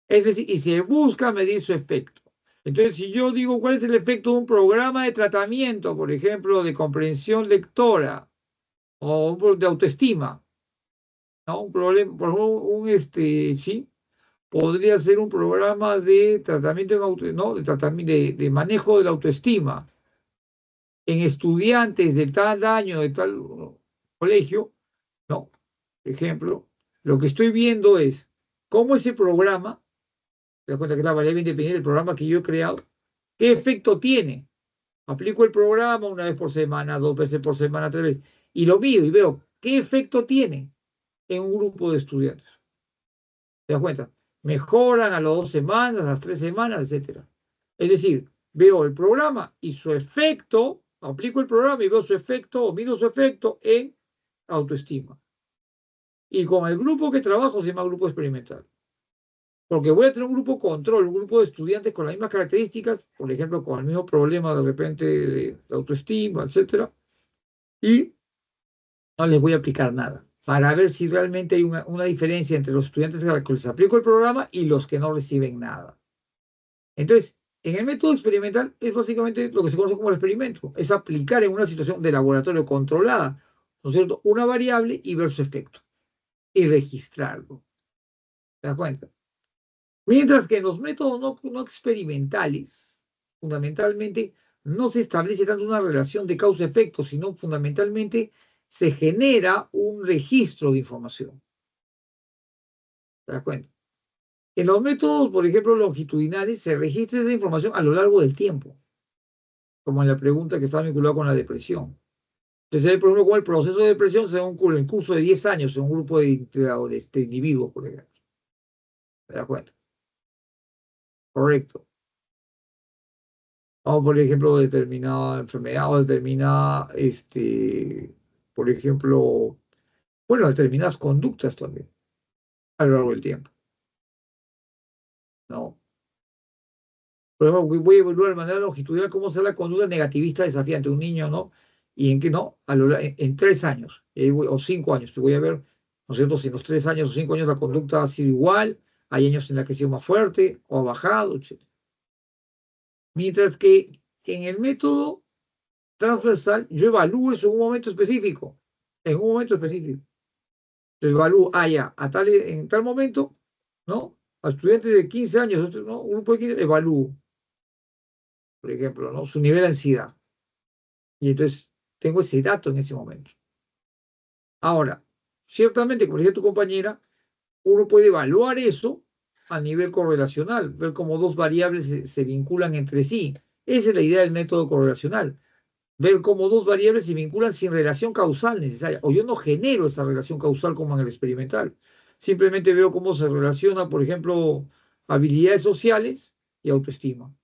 Es decir, y se busca medir su efecto. Entonces, si yo digo cuál es el efecto de un programa de tratamiento, por ejemplo, de comprensión lectora o de autoestima, ¿no? Un problema, por ejemplo, sí, podría ser un programa de tratamiento ¿no? de manejo de la autoestima en estudiantes de tal año, de tal colegio, ¿no? Por ejemplo, lo que estoy viendo es cómo ese programa, te das cuenta que es la variable independiente del programa que yo he creado, qué efecto tiene. Aplico el programa una vez por semana, 2 veces por semana, 3 veces, y lo mido y veo qué efecto tiene en un grupo de estudiantes. ¿Te das cuenta? Mejoran a las 2 semanas, a las 3 semanas, etcétera. Es decir, veo el programa y su efecto, aplico el programa y veo su efecto o mido su efecto en autoestima. Y con el grupo que trabajo se llama grupo experimental. Porque voy a tener un grupo control, un grupo de estudiantes con las mismas características, por ejemplo, con el mismo problema de repente de autoestima, etcétera, y no les voy a aplicar nada para ver si realmente hay una diferencia entre los estudiantes a los que les aplico el programa y los que no reciben nada. Entonces, en el método experimental es básicamente lo que se conoce como el experimento, es aplicar en una situación de laboratorio controlada, ¿no es cierto?, una variable y ver su efecto y registrarlo. ¿Te das cuenta? Mientras que en los métodos no experimentales, fundamentalmente, no se establece tanto una relación de causa-efecto, sino fundamentalmente se genera un registro de información. ¿Te das cuenta? En los métodos, por ejemplo, longitudinales, se registra esa información a lo largo del tiempo, como en la pregunta que está vinculada con la depresión. Entonces, por ejemplo, con el proceso de depresión se da un curso de 10 años en un grupo de individuos, por ejemplo. ¿Te das cuenta? Correcto. O, por ejemplo, determinada enfermedad o determinada, por ejemplo, bueno, determinadas conductas también a lo largo del tiempo, ¿no? Por ejemplo, voy a evaluar de manera longitudinal cómo será la conducta negativista desafiante de un niño, ¿no? Y en qué no, en 3 años, o 5 años, te voy a ver, ¿no es cierto? Si en los 3 años o 5 años la conducta ha sido igual, hay años en los que ha sido más fuerte o ha bajado, etc. Mientras que en el método transversal, yo evalúo eso en un momento específico, en un momento específico. Yo evalúo, ya, en tal momento, ¿no? A estudiantes de 15 años, ¿no? Un grupo de 15, evalúo, por ejemplo, ¿no? Su nivel de ansiedad. Y entonces tengo ese dato en ese momento. Ahora, ciertamente, como decía tu compañera, uno puede evaluar eso a nivel correlacional, ver cómo dos variables se vinculan entre sí. Esa es la idea del método correlacional, ver cómo dos variables se vinculan sin relación causal necesaria, o yo no genero esa relación causal como en el experimental. Simplemente veo cómo se relaciona, por ejemplo, habilidades sociales y autoestima.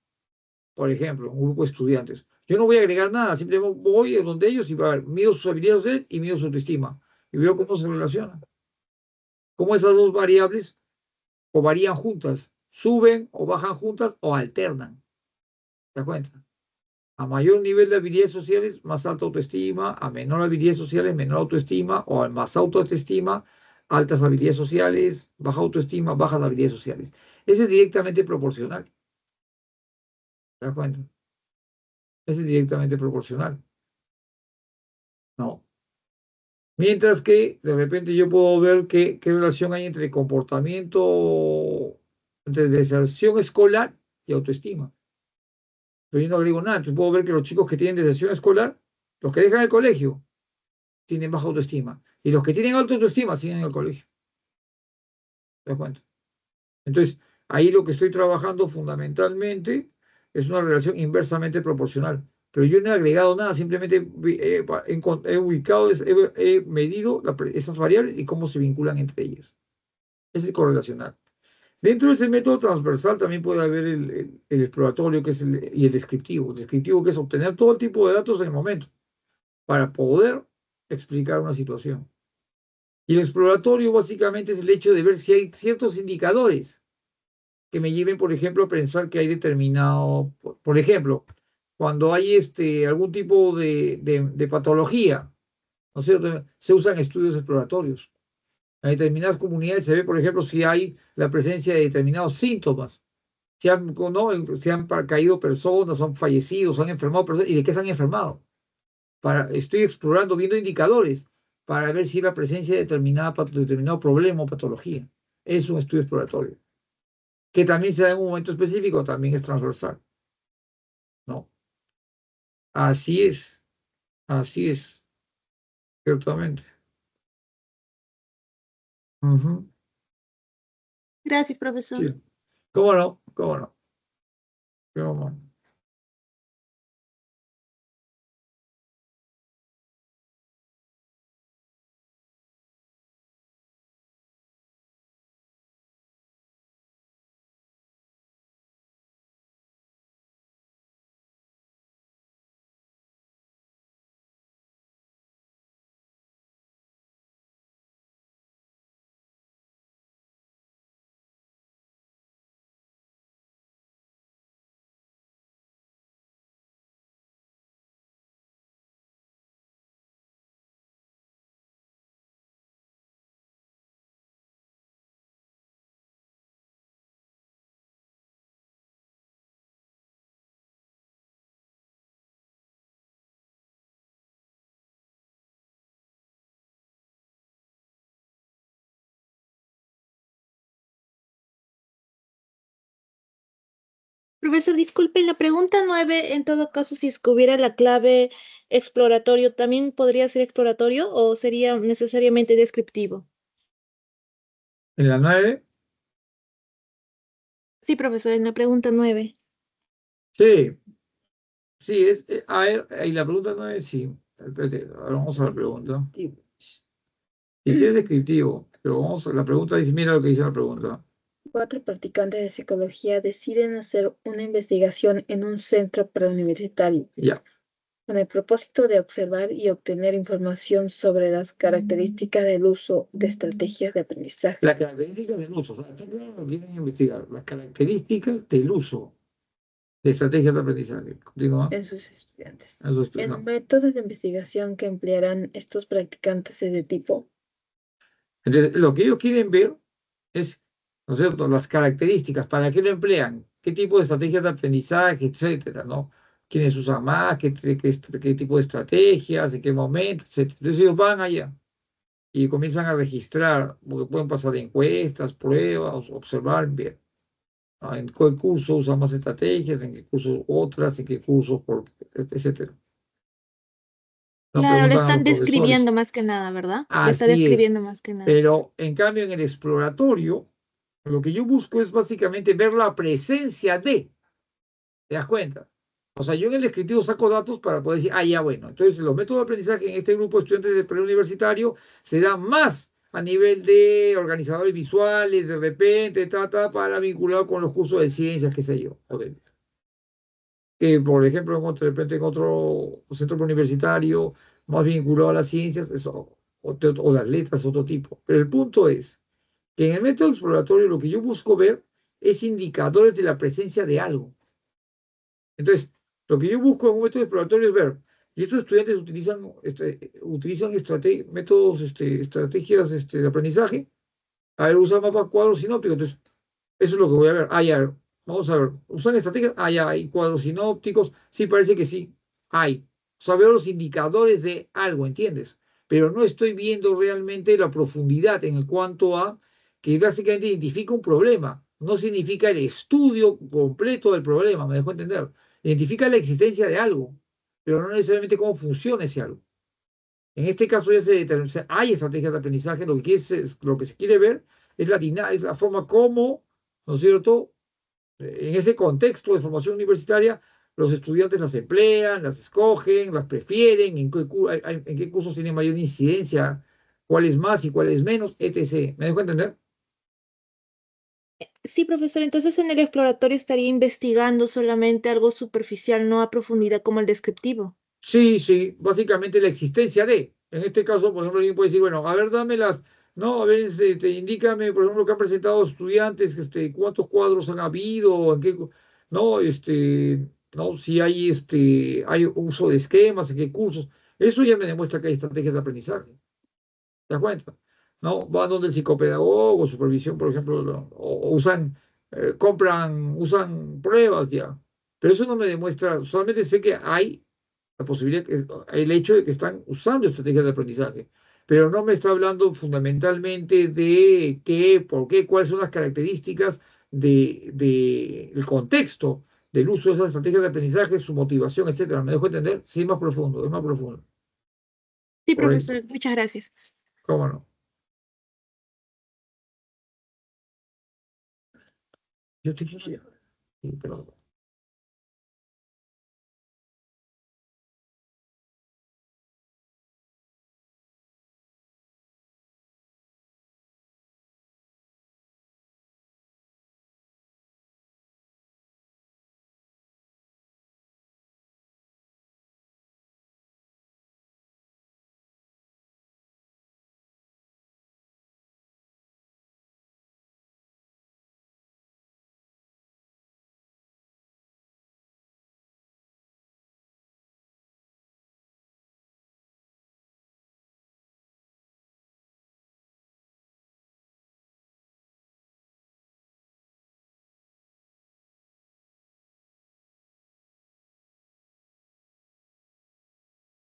Por ejemplo, un grupo de estudiantes. Yo no voy a agregar nada, simplemente voy a donde ellos y mido sus habilidades sociales y mido su autoestima. Y veo cómo se relacionan. Cómo esas dos variables o varían juntas, suben o bajan juntas o alternan. ¿Te das cuenta? A mayor nivel de habilidades sociales, más alta autoestima, a menor habilidades sociales, menor autoestima, o a más alta autoestima, altas habilidades sociales, baja autoestima, bajas habilidades sociales. Ese es directamente proporcional. ¿Te das cuenta? Ese es directamente proporcional. No. Mientras que de repente yo puedo ver qué relación hay entre comportamiento, entre deserción escolar y autoestima. Pero yo no agrego nada. Entonces puedo ver que los chicos que tienen deserción escolar, los que dejan el colegio, tienen baja autoestima. Y los que tienen alta autoestima siguen en el colegio. ¿Te das cuenta? Entonces, ahí lo que estoy trabajando fundamentalmente es una relación inversamente proporcional. Pero yo no he agregado nada, simplemente he ubicado, he medido esas variables y cómo se vinculan entre ellas. Ese es correlacional. Dentro de ese método transversal también puede haber el exploratorio y el descriptivo. El descriptivo, que es obtener todo el tipo de datos en el momento para poder explicar una situación. Y el exploratorio básicamente es el hecho de ver si hay ciertos indicadores que me lleven, por ejemplo, a pensar que hay determinado, por ejemplo, cuando hay algún tipo de patología, ¿no es cierto? Se usan estudios exploratorios. En determinadas comunidades se ve, por ejemplo, si hay la presencia de determinados síntomas, si han caído personas, han fallecido, se han enfermado personas, y de qué se han enfermado. Estoy explorando, viendo indicadores para ver si hay la presencia de determinado problema o patología. Es un estudio exploratorio, que también se da en un momento específico, también es transversal, ¿no? Así es, ciertamente. Ujú, Gracias, profesor. sí. ¿Cómo no? ¿Cómo no? ¿Cómo no? Profesor, disculpe, la pregunta 9, en todo caso, si es que hubiera la clave exploratorio, ¿también podría ser exploratorio o sería necesariamente descriptivo? En la 9, Sí, profesor, en la pregunta 9. sí, sí, a ver, y la pregunta 9, sí. Espérate, ahora vamos a la pregunta. Y sí es descriptivo, pero la pregunta dice, mira lo que dice la pregunta. 4 practicantes de psicología deciden hacer una investigación en un centro preuniversitario Ya, con el propósito de observar y obtener información sobre las características del uso de estrategias de aprendizaje las características del uso, o sea, está claro lo que quieren investigar, las características del uso de estrategias de aprendizaje. Continúa. en sus estudiantes. Eso es, El no. método de investigación que emplearán estos practicantes es de tipo Entonces, lo que ellos quieren ver es, ¿no es cierto?, las características, para qué lo emplean, qué tipo de estrategias de aprendizaje, etcétera, ¿no? ¿Quiénes usan más? ¿Qué tipo de estrategias? ¿En qué momento? Etcétera. Entonces ellos van allá y comienzan a registrar, porque pueden pasar encuestas, pruebas, observar, ver, ¿no? En qué curso usan más estrategias, en qué curso otras, en qué curso, etcétera. No Claro, le preguntan a los están profesores. describiendo más que nada, ¿verdad? Le está Así es. describiendo más que nada. Pero en cambio en el exploratorio, lo que yo busco es básicamente ver la presencia de, ¿te das cuenta? O sea, yo en el descriptivo saco datos para poder decir, ah, ya, bueno, entonces los métodos de aprendizaje en este grupo de estudiantes de preuniversitario se dan más a nivel de organizadores visuales, de repente, para vincular con los cursos de ciencias, qué sé yo. Ok. Que, por ejemplo, de repente en otro centro universitario más vinculado a las ciencias, eso, o las letras, otro tipo. Pero el punto es que en el método exploratorio lo que yo busco ver es indicadores de la presencia de algo. Entonces, lo que yo busco en un método exploratorio es ver, y estos estudiantes utilizan métodos, estrategias de aprendizaje, a ver, usan mapas cuadros sinópticos, entonces, eso es lo que voy a ver. Ah, ya, vamos a ver, ¿usan estrategias? Ah, ya, hay cuadros sinópticos, sí, parece que sí, hay. O sea, veo los indicadores de algo, ¿entiendes? Pero no estoy viendo realmente la profundidad en cuanto a que básicamente identifica un problema, no significa el estudio completo del problema, me dejó entender. Identifica la existencia de algo, pero no necesariamente cómo funciona ese algo. En este caso ya se determina, o sea, hay estrategias de aprendizaje, lo que se quiere ver es la forma como, ¿no es cierto? En ese contexto de formación universitaria, los estudiantes las emplean, las escogen, las prefieren, en qué cursos tienen mayor incidencia, cuáles más y cuáles menos, etc. ¿Me dejo entender? Sí, profesor, entonces en el exploratorio estaría investigando solamente algo superficial, no a profundidad como el descriptivo. Sí, sí, básicamente la existencia de. En este caso, por ejemplo, alguien puede decir, bueno, a ver, dame las, no, a ver, indícame, por ejemplo, que han presentado estudiantes, cuántos cuadros han habido, no, no, si hay, hay uso de esquemas, en qué cursos. Eso ya me demuestra que hay estrategias de aprendizaje. ¿Te das cuenta? ¿No? Van donde el psicopedagogo, supervisión, por ejemplo, o usan, usan pruebas ya. Pero eso no me demuestra, solamente sé que hay la posibilidad, el hecho de que están usando estrategias de aprendizaje, pero no me está hablando fundamentalmente de qué, por qué, cuáles son las características el contexto del uso de esas estrategias de aprendizaje, su motivación, etcétera. ¿Me dejo entender? Sí, más profundo, es más profundo. Sí, Correcto. profesor, muchas gracias. ¿Cómo no? Yo te quisiera. Sí, pero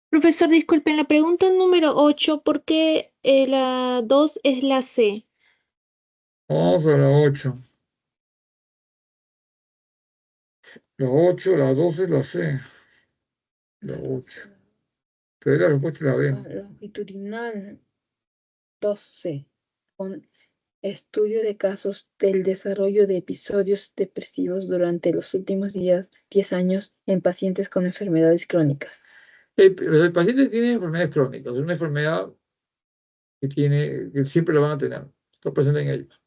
Profesor, disculpen, la pregunta número 8, ¿por qué la 2 es la C? vamos a la 8. La 8, la 12, la C. La 8. Pero la respuesta la B. Longitudinal 12, con estudio de casos del desarrollo de episodios depresivos durante los últimos 10 años en pacientes con enfermedades crónicas. El paciente tiene enfermedades crónicas, es una enfermedad que siempre la van a tener, está presente en ellos.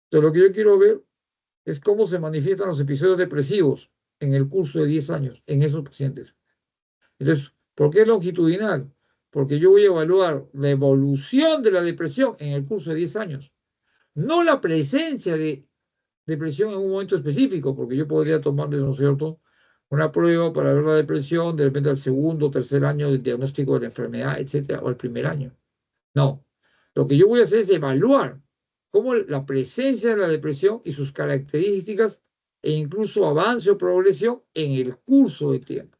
Entonces, lo que yo quiero ver es cómo se manifiestan los episodios depresivos en el curso de 10 años en esos pacientes. Entonces, ¿por qué longitudinal? Porque yo voy a evaluar la evolución de la depresión en el curso de 10 años, no la presencia de depresión en un momento específico, porque yo podría tomarle, ¿no es cierto?, una prueba para ver la depresión de repente al segundo o tercer año del diagnóstico de la enfermedad, etcétera, o al primer año. No. Lo que yo voy a hacer es evaluar cómo la presencia de la depresión y sus características e incluso avance o progresión en el curso de tiempo.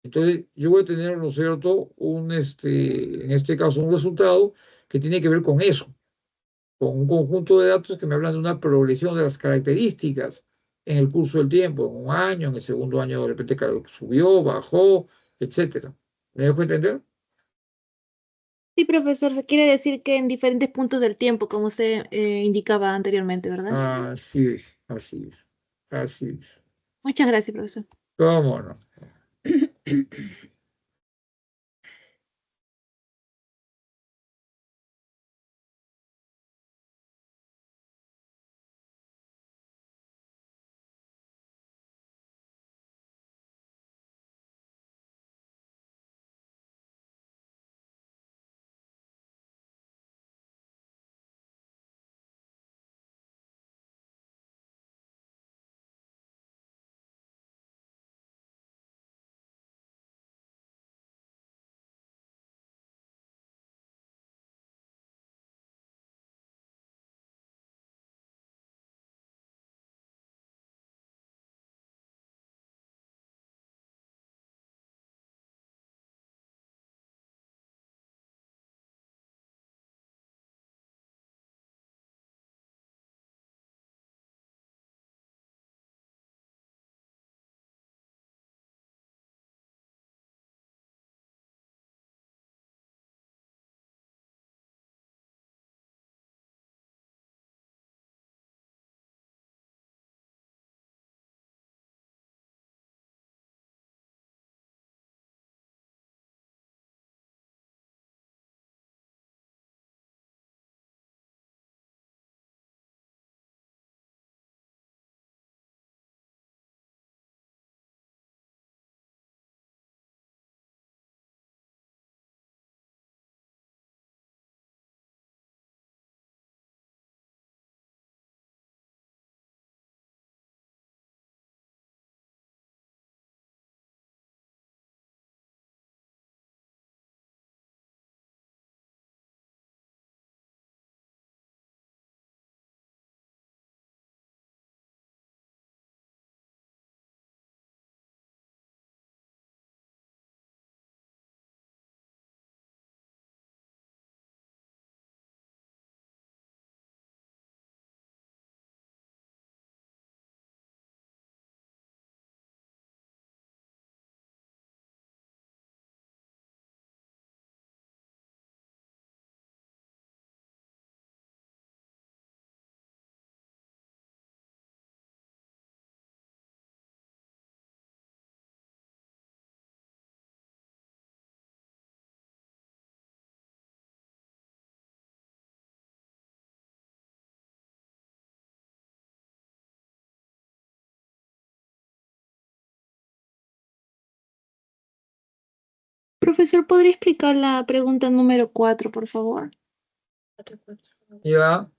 Entonces, yo voy a tener, ¿no es cierto?, en este caso, un resultado que tiene que ver con eso, con un conjunto de datos que me hablan de una progresión de las características en el curso del tiempo, en un año, en el segundo año de repente subió, bajó, etcétera. ¿Me dejo entender? Sí, profesor, quiere decir que en diferentes puntos del tiempo, como usted indicaba anteriormente, ¿verdad? Así es, así es, así es. Muchas gracias, profesor. ¿Cómo no? Profesor, ¿podría explicar la pregunta número 4, por favor? Ya,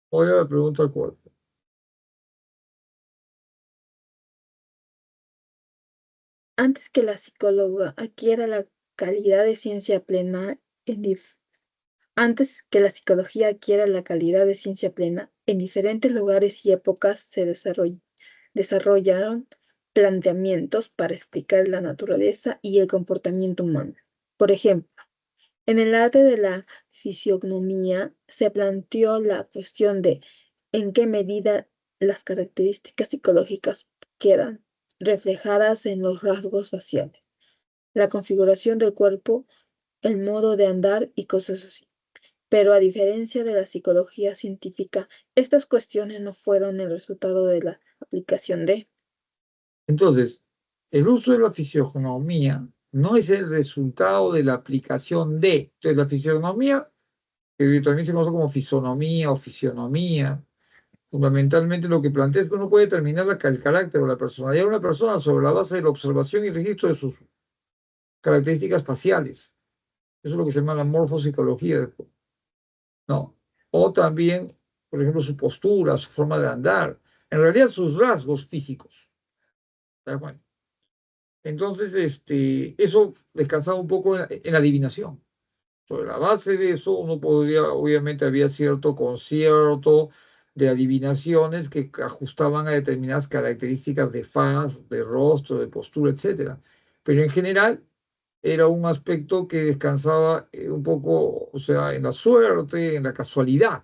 voy a la pregunta 4. Antes que la psicóloga adquiera la calidad de ciencia plena en antes que la psicología adquiera la calidad de ciencia plena, en diferentes lugares y épocas se desarrollaron planteamientos para explicar la naturaleza y el comportamiento humano. Por ejemplo, en el arte de la fisionomía se planteó la cuestión de en qué medida las características psicológicas quedan reflejadas en los rasgos faciales, la configuración del cuerpo, el modo de andar y cosas así. Pero a diferencia de la psicología científica, estas cuestiones no fueron el resultado de la aplicación de. Entonces, el uso de la fisionomía no es el resultado de la aplicación de. Entonces, la fisionomía, que también se conoce como fisonomía o fisionomía, fundamentalmente lo que plantea es que uno puede determinar el carácter o la personalidad de una persona sobre la base de la observación y registro de sus características faciales. Eso es lo que se llama la morfopsicología, ¿no? O también, por ejemplo, su postura, su forma de andar, en realidad sus rasgos físicos. ¿Te das cuenta? Entonces, eso descansaba un poco en la adivinación. Sobre la base de eso, uno podría, obviamente, había cierto concierto de adivinaciones que ajustaban a determinadas características de faz, de rostro, de postura, etcétera. Pero en general era un aspecto que descansaba un poco, o sea, en la suerte, en la casualidad,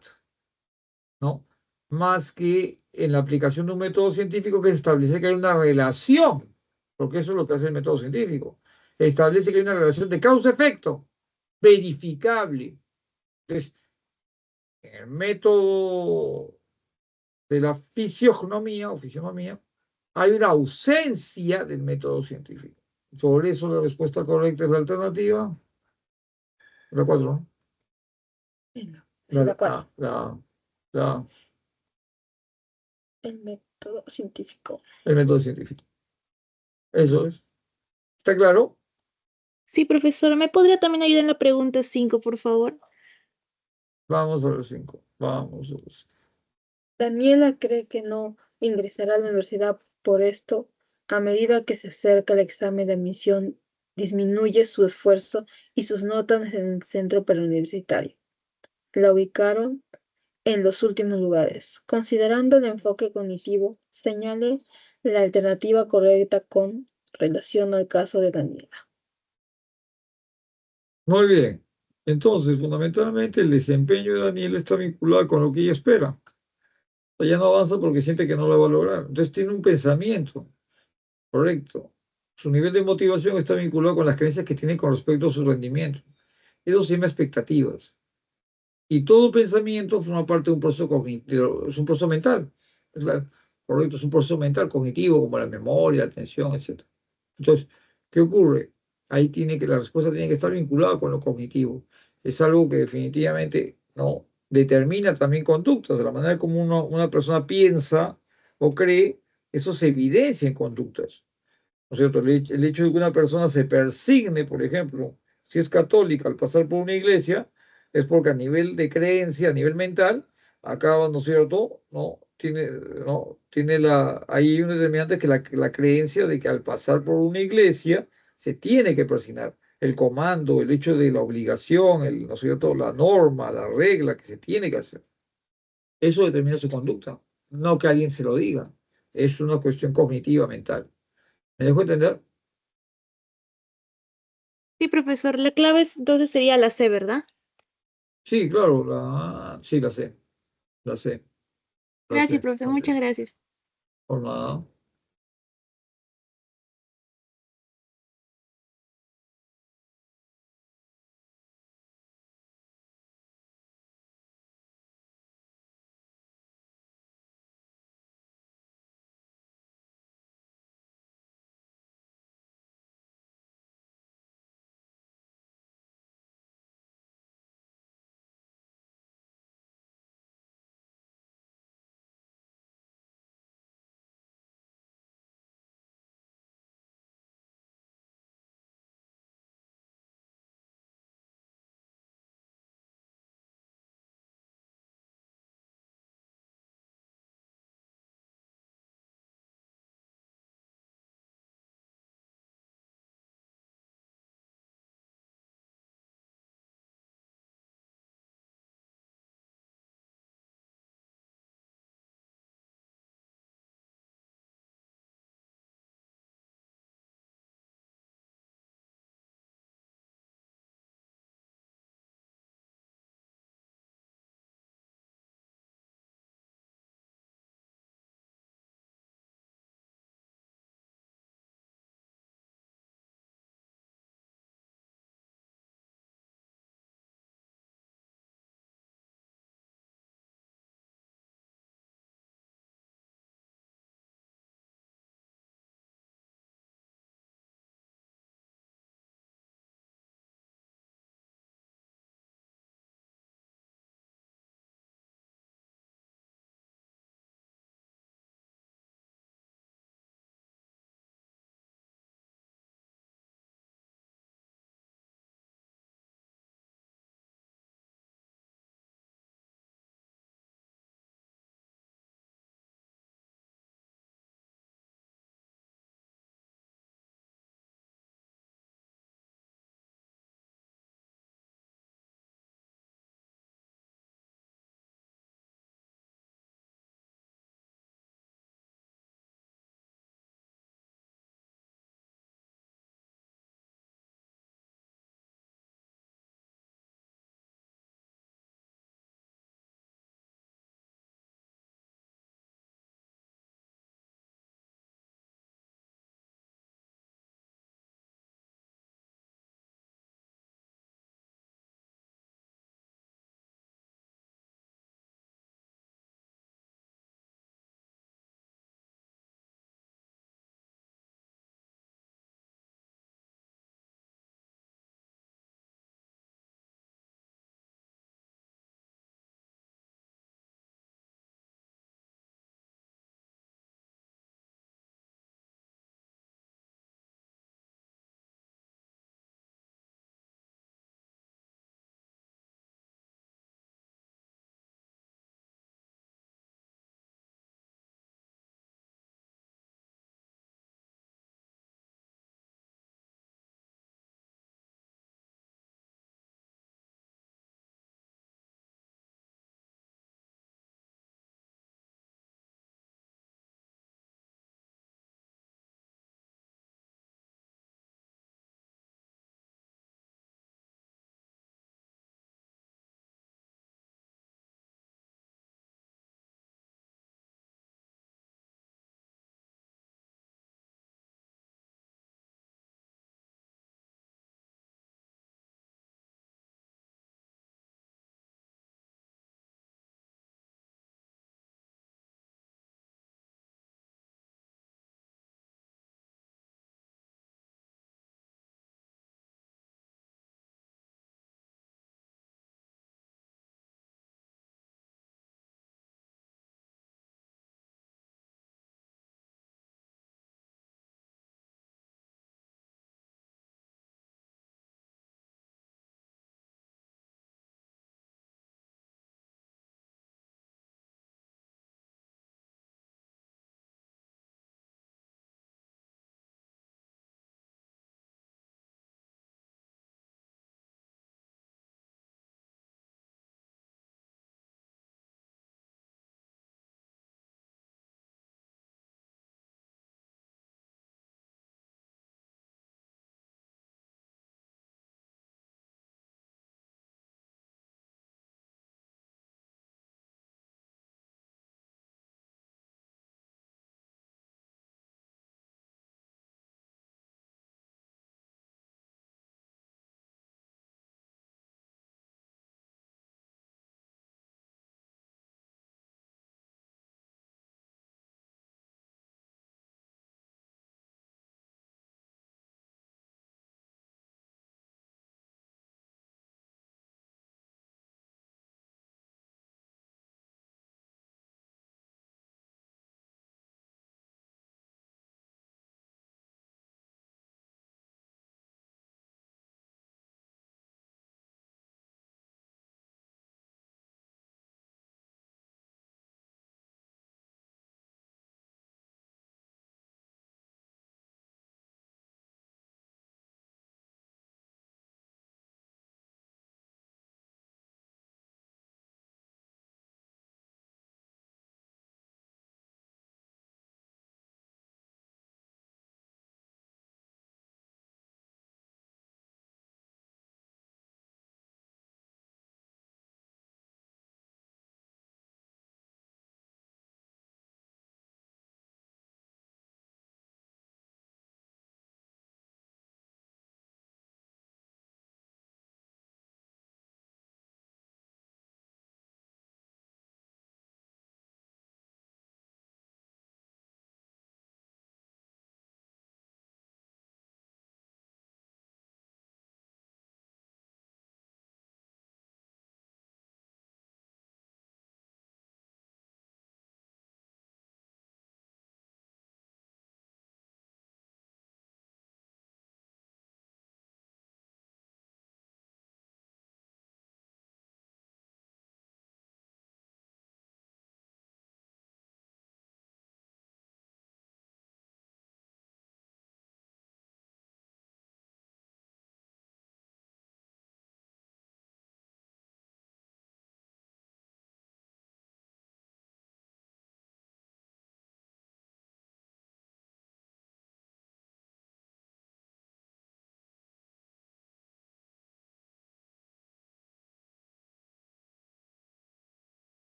¿no? Más que en la aplicación de un método científico que establece que hay una relación, porque eso es lo que hace el método científico, establece que hay una relación de causa-efecto verificable. Entonces, en el método de la fisiognomía o fisionomía, hay una ausencia del método científico. Sobre eso la respuesta correcta es la alternativa. La 4, ¿no? Venga, esa es la cuatro. La, El método científico. el método científico. Eso es. ¿Está claro? Sí, profesor, ¿me podría también ayudar en la pregunta 5, por favor? Vamos a los 5. Vamos a los 5. Daniela cree que no ingresará a la universidad por esto. A medida que se acerca el examen de admisión, disminuye su esfuerzo y sus notas en el centro preuniversitario. La ubicaron en los últimos lugares. Considerando el enfoque cognitivo, señale la alternativa correcta con relación al caso de Daniela. Muy bien. Entonces, fundamentalmente, el desempeño de Daniel está vinculado con lo que ella espera. Ella no avanza porque siente que no lo va a lograr. Entonces, tiene un pensamiento correcto. Su nivel de motivación está vinculado con las creencias que tiene con respecto a su rendimiento. Eso se llama expectativas. Y todo pensamiento forma parte de un proceso cognitivo, es un proceso mental. Correcto, es un proceso mental cognitivo, como la memoria, la atención, etc. Entonces, ¿qué ocurre? Ahí la respuesta tiene que estar vinculada con lo cognitivo. Es algo que definitivamente no determina también conductas, de la manera como una persona piensa o cree, eso se evidencia en conductas. ¿No es cierto? El hecho de que una persona se persigne, por ejemplo, si es católica al pasar por una iglesia, es porque a nivel de creencia, a nivel mental, acaba, ¿no es cierto? Ahí hay un determinante que la creencia de que al pasar por una iglesia se tiene que persignar. El comando, el hecho de la obligación, ¿no es cierto? La norma, la regla que se tiene que hacer. Eso determina su conducta, no que alguien se lo diga. Es una cuestión cognitiva mental. ¿Me dejo entender? Sí, profesor, la clave entonces sería la C, ¿verdad? Sí, claro, sí, la sé, la sé, la Gracias, sé. profesor, Ok, muchas gracias. por nada.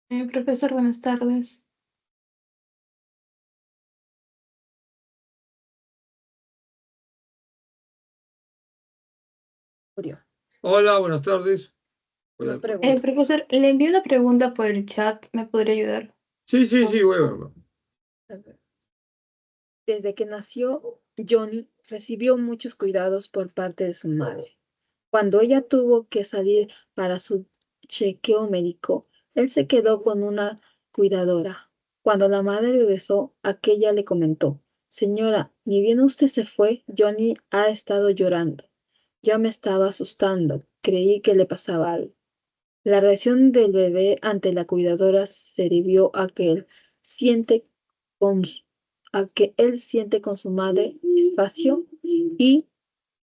Profesor, buenas tardes. Murió. Hola, buenas tardes. Una Hola. pregunta. Profesor, le envié una pregunta por el chat. ¿Me podría ayudar? Sí, voy a verlo. A ver. Desde que nació, Johnny recibió muchos cuidados por parte de su madre. Cuando ella tuvo que salir para su chequeo médico, él se quedó con una cuidadora. Cuando la madre regresó, aquella le comentó: Señora, ni bien usted se fue, Johnny ha estado llorando. Ya me estaba asustando, creí que le pasaba algo. La reacción del bebé ante la cuidadora se debió a que siente con, él siente con su madre y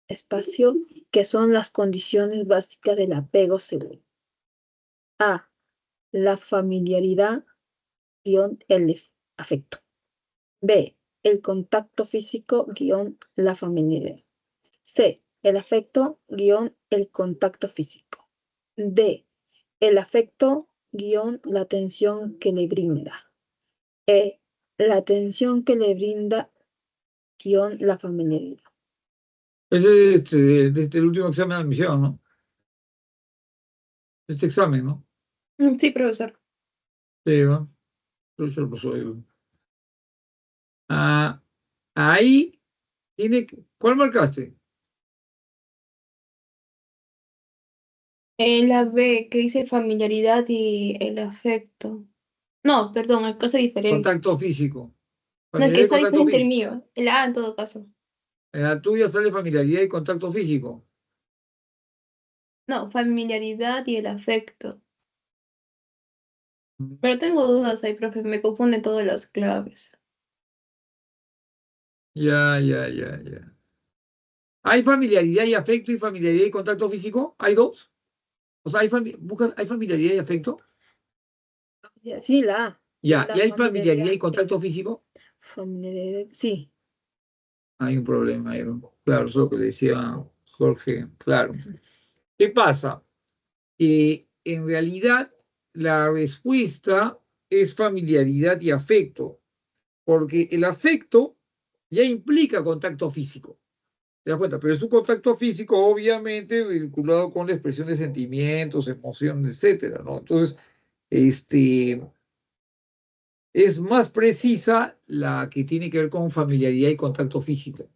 espacio, que son las condiciones básicas del apego seguro. A. La familiaridad el afecto. B. El contacto físico la familiaridad. C. El afecto el contacto físico. D. El afecto la atención que le brinda. E. La atención que le brinda la familiaridad. Ese es el último examen de admisión, ¿no? Este examen, ¿no? Sí, profesor. Sí, ¿no? Eso lo pasó ahí. Ah, ahí ¿cuál marcaste? En la B, que dice familiaridad y el afecto. No, perdón, es cosa diferente. Contacto físico. No, es que Familiaridad y está contacto diferente el físico. mío. El A en todo caso. En la tuya sale familiaridad y contacto físico. No, familiaridad y el afecto. Pero tengo dudas ahí, profe, me confunden todas las claves. Ya. ¿Hay familiaridad y afecto y familiaridad y contacto físico? ¿Hay dos? O sea, ¿hay familiaridad y afecto? Sí, la A. Ya. ¿Y La hay familiaridad familiaridad, y contacto físico? familiaridad, sí. Hay un problema ahí, ¿no? Claro, eso es lo que le decía Jorge. Claro. ¿Qué pasa? Que en realidad la respuesta es familiaridad y afecto, porque el afecto ya implica contacto físico. ¿Te das cuenta? Pero es un contacto físico, obviamente, vinculado con la expresión de sentimientos, emociones, etcétera, ¿no? Entonces, es más precisa la que tiene que ver con familiaridad y contacto físico.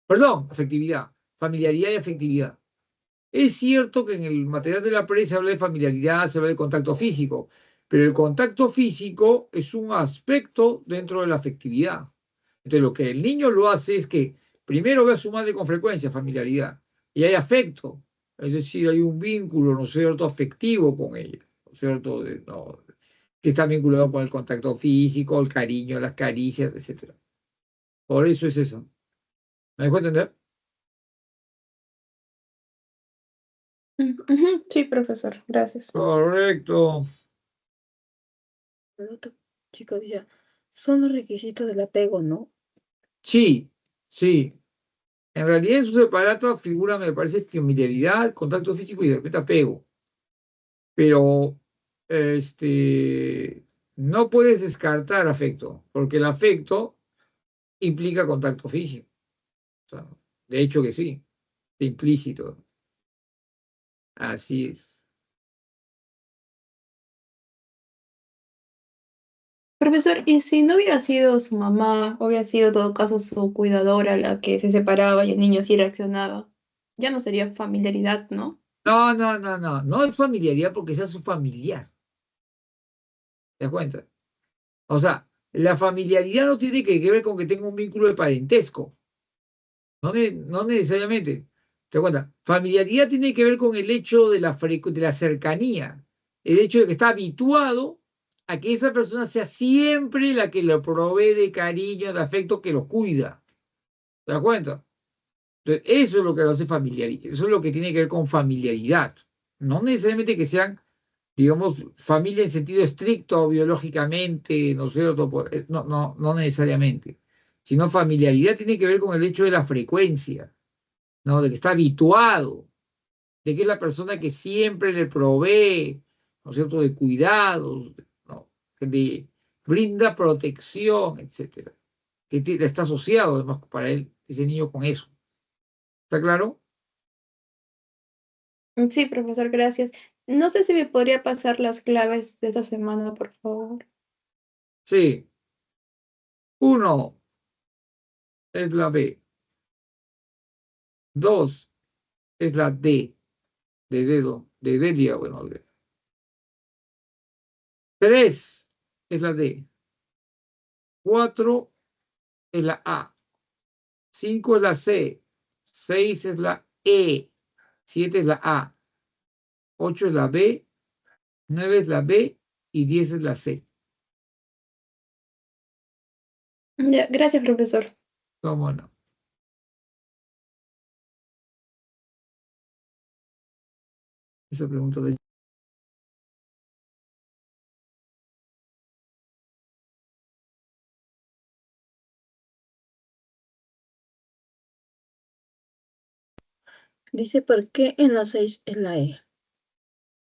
Perdón, afectividad. Familiaridad y afectividad. Es cierto que en el material de la PRE se habla de familiaridad, se habla de contacto físico, pero el contacto físico es un aspecto dentro de la afectividad. Entonces, lo que el niño lo hace es que primero ve a su madre con frecuencia, familiaridad, y hay afecto, es decir, hay un vínculo, ¿no es cierto?, afectivo con ella, ¿no es cierto?, no, que está vinculado con el contacto físico, el cariño, las caricias, etcétera. Por eso es eso. ¿Me dejo entender? Ujú, sí, profesor, gracias. Correcto. El otro chico decía, son los requisitos del apego, ¿no? Sí, sí. En realidad en sus aparatos figura, me parece, familiaridad, contacto físico y de repente apego. Pero no puedes descartar afecto, porque el afecto implica contacto físico. O sea, de hecho que sí, implícito. Así es. Profesor, ¿y si no hubiera sido su mamá, hubiera sido en todo caso su cuidadora la que se separaba y el niño sí reaccionaba? Ya no sería familiaridad, ¿no? No. No es familiaridad porque sea su familiar. ¿Te das cuenta? O sea, la familiaridad no tiene que ver con que tenga un vínculo de parentesco. No necesariamente. ¿Te das cuenta? Familiaridad tiene que ver con el hecho de de la cercanía, el hecho de que está habituado a que esa persona sea siempre la que lo provee de cariño, de afecto, que lo cuida. ¿Te das cuenta? Entonces, eso es lo que lo hace familiar, eso es lo que tiene que ver con familiaridad. No necesariamente que sean, digamos, familia en sentido estricto, biológicamente, ¿no es cierto? No necesariamente. Sino familiaridad tiene que ver con el hecho de la frecuencia, ¿no? De que está habituado, de que es la persona que siempre le provee, ¿no es cierto?, de cuidados, que le brinda protección, etcétera. Que está asociado además para él, ese niño, con eso. ¿Está claro? Sí, profesor, gracias. No sé si me podría pasar las claves de esta semana, por favor. Sí. 1 es la B. 2 es la D, de dedo, de Delia, bueno. 3 es la D. 4 es la A. 5 es la C. 6 es la E. 7 es la A. 8 es la B. 9 es la B y 10 es la C. Ya, gracias, profesor. ¿Cómo no? Esa pregunta de... Dice, ¿por qué en la 6 es la E?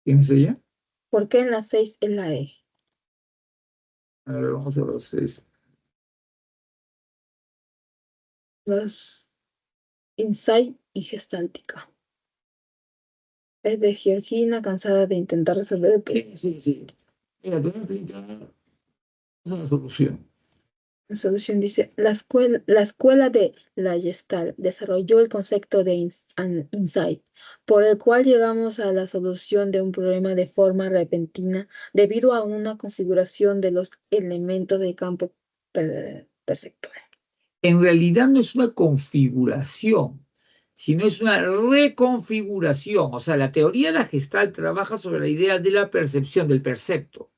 ¿Quién es ella? ¿Por qué en la 6 es la E? A ver, vamos a ver los 6. Los Insight y Gestáltica. Es de Georgina, cansada de intentar resolver el problema. Sí. Mira, te voy a explicar una solución. La solución dice, la escuela de la Gestalt desarrolló el concepto de insight, por el cual llegamos a la solución de un problema de forma repentina debido a una configuración de los elementos del campo perceptual. En realidad no es una configuración, sino es una reconfiguración. O sea, la teoría de la Gestalt trabaja sobre la idea de la percepción, del percepto.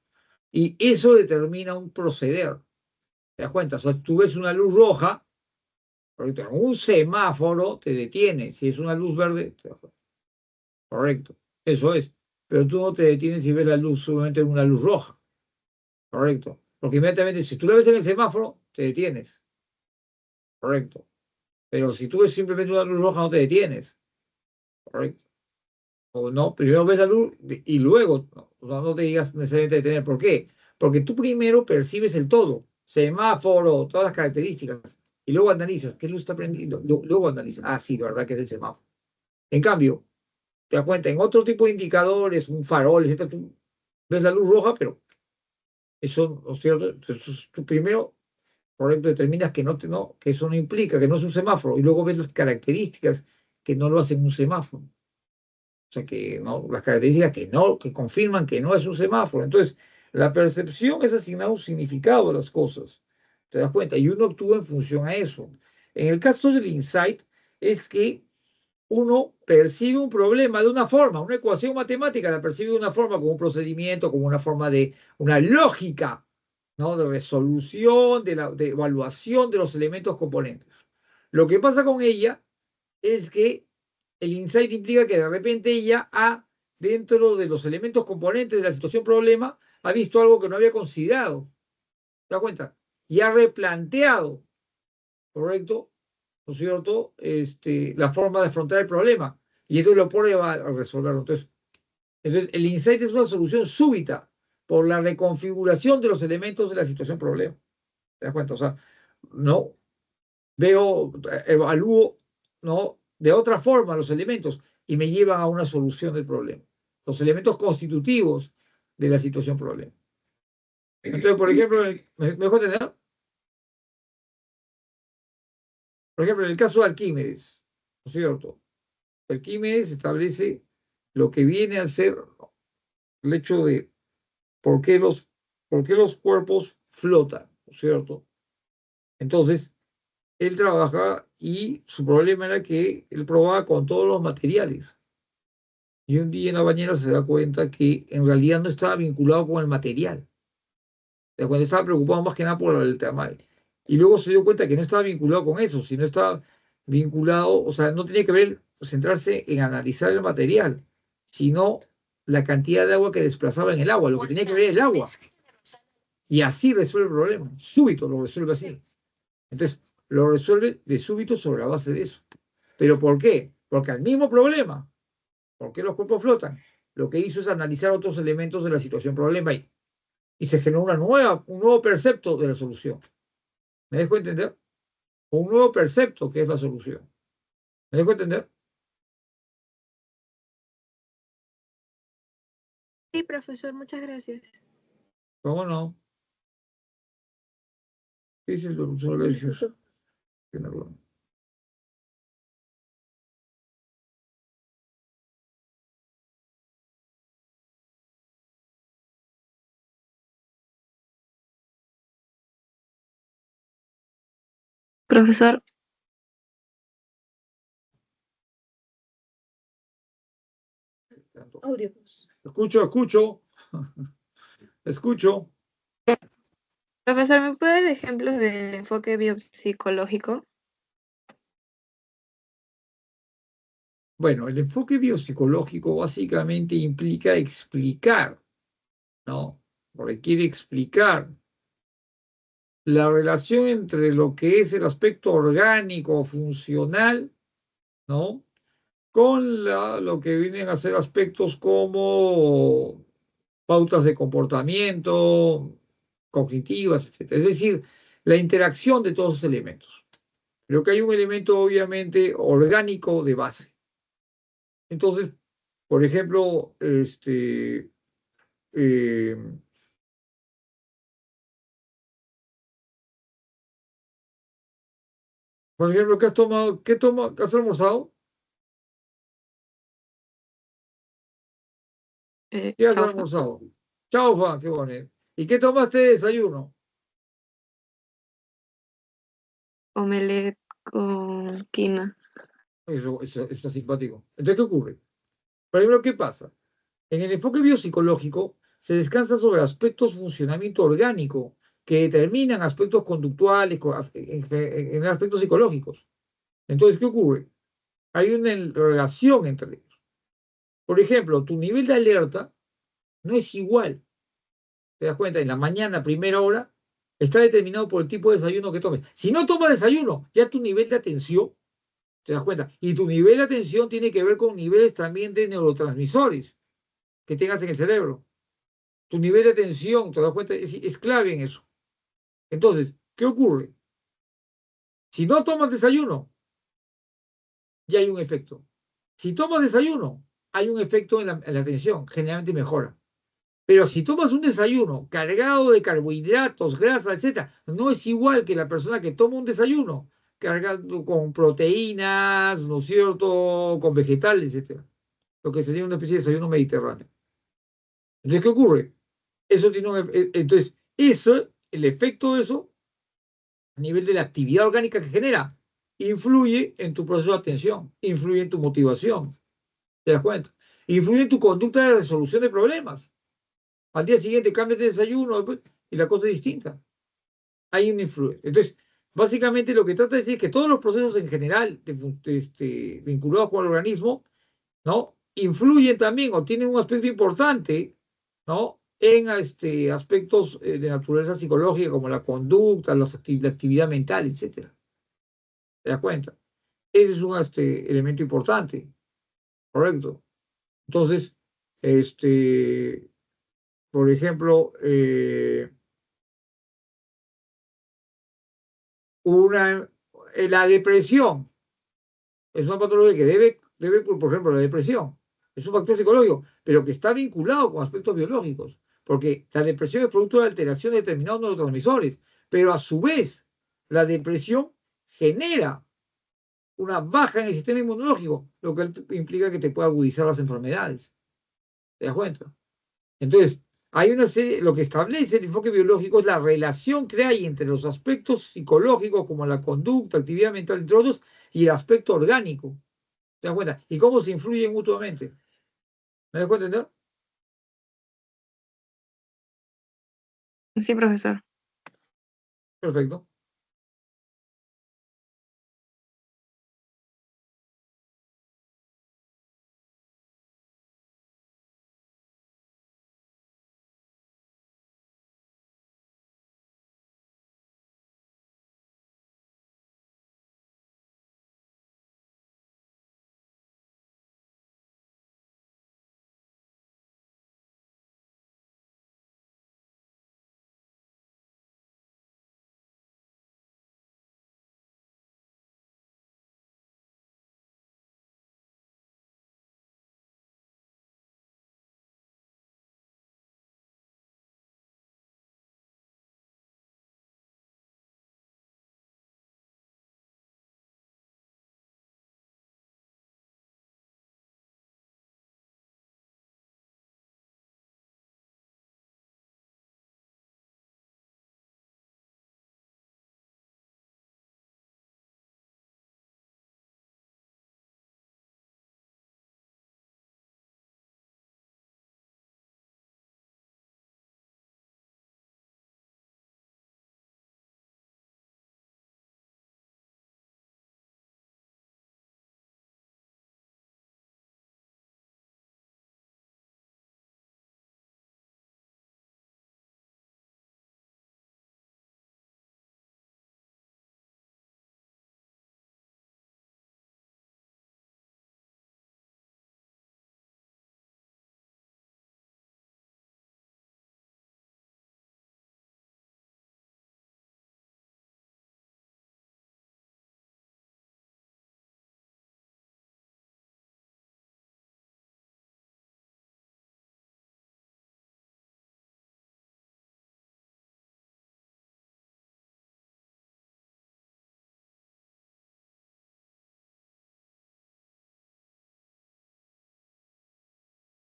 Y eso determina un proceder. ¿Te das cuenta? O sea, tú ves una luz roja, correcto, en un semáforo te detienes. Si es una luz verde, te das cuenta. Correcto, eso es. Pero tú no te detienes si ves la luz solamente en una luz roja. Correcto. Porque inmediatamente, si tú la ves en el semáforo, te detienes. Correcto. Pero si tú ves simplemente una luz roja, no te detienes. Correcto. O no, primero ves la luz y luego no te digas necesariamente detener. ¿Por qué? Porque tú primero percibes el todo, semáforo, todas las características, y luego analizas qué luz está prendiendo. Luego analizas, sí, la verdad que es el semáforo. En cambio, te das cuenta, en otro tipo de indicadores, un farol, etcétera, tú ves la luz roja, pero eso, ¿no es cierto? Entonces, tú primero, correcto, determinas que que eso no implica, que no es un semáforo, y luego ves las características que no lo hacen un semáforo. O sea, que no, las características que confirman que no es un semáforo. Entonces, la percepción es asignar un significado a las cosas. ¿Te das cuenta? Y uno actúa en función a eso. En el caso del insight, es que uno percibe un problema de una forma, una ecuación matemática la percibe de una forma, como un procedimiento, como una forma de, una lógica, ¿no? De resolución, de evaluación de los elementos componentes. Lo que pasa con ella es que el insight implica que de repente ella dentro de los elementos componentes de la situación problema, ha visto algo que no había considerado. ¿Te das cuenta? Y ha replanteado, ¿correcto? ¿No es cierto? La forma de afrontar el problema. Y entonces lo pone a resolverlo. Entonces, el insight es una solución súbita por la reconfiguración de los elementos de la situación problema. ¿Te das cuenta? O sea, no evalúo, ¿no? De otra forma los elementos y me llevan a una solución del problema. Los elementos constitutivos de la situación problema. Entonces, por ejemplo, ¿me dejo entender? Por ejemplo, en el caso de Arquímedes, ¿no es cierto? Arquímedes establece lo que viene a ser el hecho de por qué los cuerpos flotan, ¿no es cierto? Entonces, él trabaja y su problema era que él probaba con todos los materiales. Y un día en la bañera se da cuenta que en realidad no estaba vinculado con el material. Cuando estaba preocupado más que nada por el tamaño. Y luego se dio cuenta que no estaba vinculado con eso, sino estaba vinculado, o sea, no tenía que ver, centrarse en analizar el material, sino la cantidad de agua que desplazaba en el agua, lo que tenía que ver el agua. Y así resuelve el problema, súbito lo resuelve así. Entonces, lo resuelve de súbito sobre la base de eso. ¿Pero por qué? Porque al mismo problema, ¿por qué los cuerpos flotan? Lo que hizo es analizar otros elementos de la situación problema y se genera un nuevo percepto de la solución. ¿Me dejo entender? Un nuevo percepto que es la solución. ¿Me dejo entender? Sí, profesor, muchas gracias. ¿Cómo no? Sí, sí, son alergios. Tiene razón. Profesor, Audios. Escucho, escucho, escucho. profesor, ¿me puede dar ejemplos del enfoque biopsicológico? Bueno, el enfoque biopsicológico básicamente implica explicar, ¿no? Requiere explicar la relación entre lo que es el aspecto orgánico, funcional, ¿no? Con lo que vienen a ser aspectos como pautas de comportamiento, cognitivas, etcétera. Es decir, la interacción de todos esos elementos. Creo que hay un elemento obviamente orgánico de base. Entonces, por ejemplo, eh, por ejemplo, ¿qué has tomado? ¿Has almorzado? ¿Qué has Chaufa, almorzado? Chaufa, qué bonito. ¿Y qué tomaste de desayuno? omelette con quinoa. Eso está simpático. Entonces, ¿qué ocurre? Por ejemplo, ¿qué pasa? En el enfoque biopsicológico se descansa sobre aspectos de funcionamiento orgánico que determinan aspectos conductuales, en aspectos psicológicos. Entonces, ¿qué ocurre? Hay una relación entre ellos. Por ejemplo, tu nivel de alerta no es igual, te das cuenta, en la mañana, primera hora, está determinado por el tipo de desayuno que tomes. Si no tomas desayuno, ya tu nivel de atención, te das cuenta, y tu nivel de atención tiene que ver con niveles también de neurotransmisores que tengas en el cerebro. Tu nivel de atención, te das cuenta, es clave en eso. Entonces, ¿qué ocurre? Si no tomas desayuno, ya hay un efecto. Si tomas desayuno, hay un efecto en la atención, generalmente mejora. Pero si tomas un desayuno cargado de carbohidratos, grasas, etcétera, no es igual que la persona que toma un desayuno cargado con proteínas, ¿no es cierto?, con vegetales, etcétera. Lo que sería una especie de desayuno mediterráneo. Entonces, ¿qué ocurre? Eso tiene entonces, el efecto de eso, a nivel de la actividad orgánica que genera, influye en tu proceso de atención, influye en tu motivación, ¿te das cuenta? Influye en tu conducta de resolución de problemas. Al día siguiente cambias de desayuno y la cosa es distinta. Hay una influencia. Entonces, básicamente lo que trata de decir es que todos los procesos en general vinculados con el organismo, ¿no? Influyen también o tienen un aspecto importante, ¿no? En aspectos de naturaleza psicológica como la conducta, la actividad mental, etcétera. ¿Te das cuenta? Ese es un elemento importante, ¿correcto? Entonces, por ejemplo, una, la depresión es una patología que por ejemplo, la depresión es un factor psicológico, pero que está vinculado con aspectos biológicos, porque la depresión es producto de alteración de determinados neurotransmisores, pero a su vez la depresión genera una baja en el sistema inmunológico, lo que implica que te pueda agudizar las enfermedades. ¿Te das cuenta? Entonces, hay una serie, lo que establece el enfoque biológico es la relación que hay entre los aspectos psicológicos como la conducta, actividad mental, entre otros, y el aspecto orgánico. ¿Te das cuenta? Y cómo se influyen mutuamente. ¿Me das cuenta, entender? Sí, profesor. Perfecto.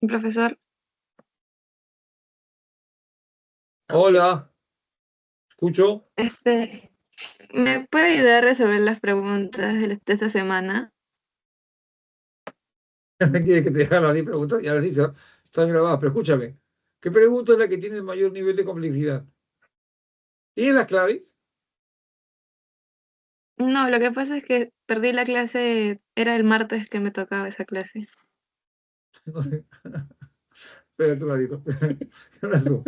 Profesor, Hola, escucho. ¿me puede ayudar a resolver las preguntas de esta semana? Quiere que te haga las 10 preguntas y ahora sí están grabadas. Pero escúchame, ¿qué pregunta es la que tiene el mayor nivel de complejidad? ¿Tienes las claves? No, lo que pasa es que perdí la clase, era el martes que me tocaba esa clase. No sé. Espérate un ratito. ¿Qué horas son?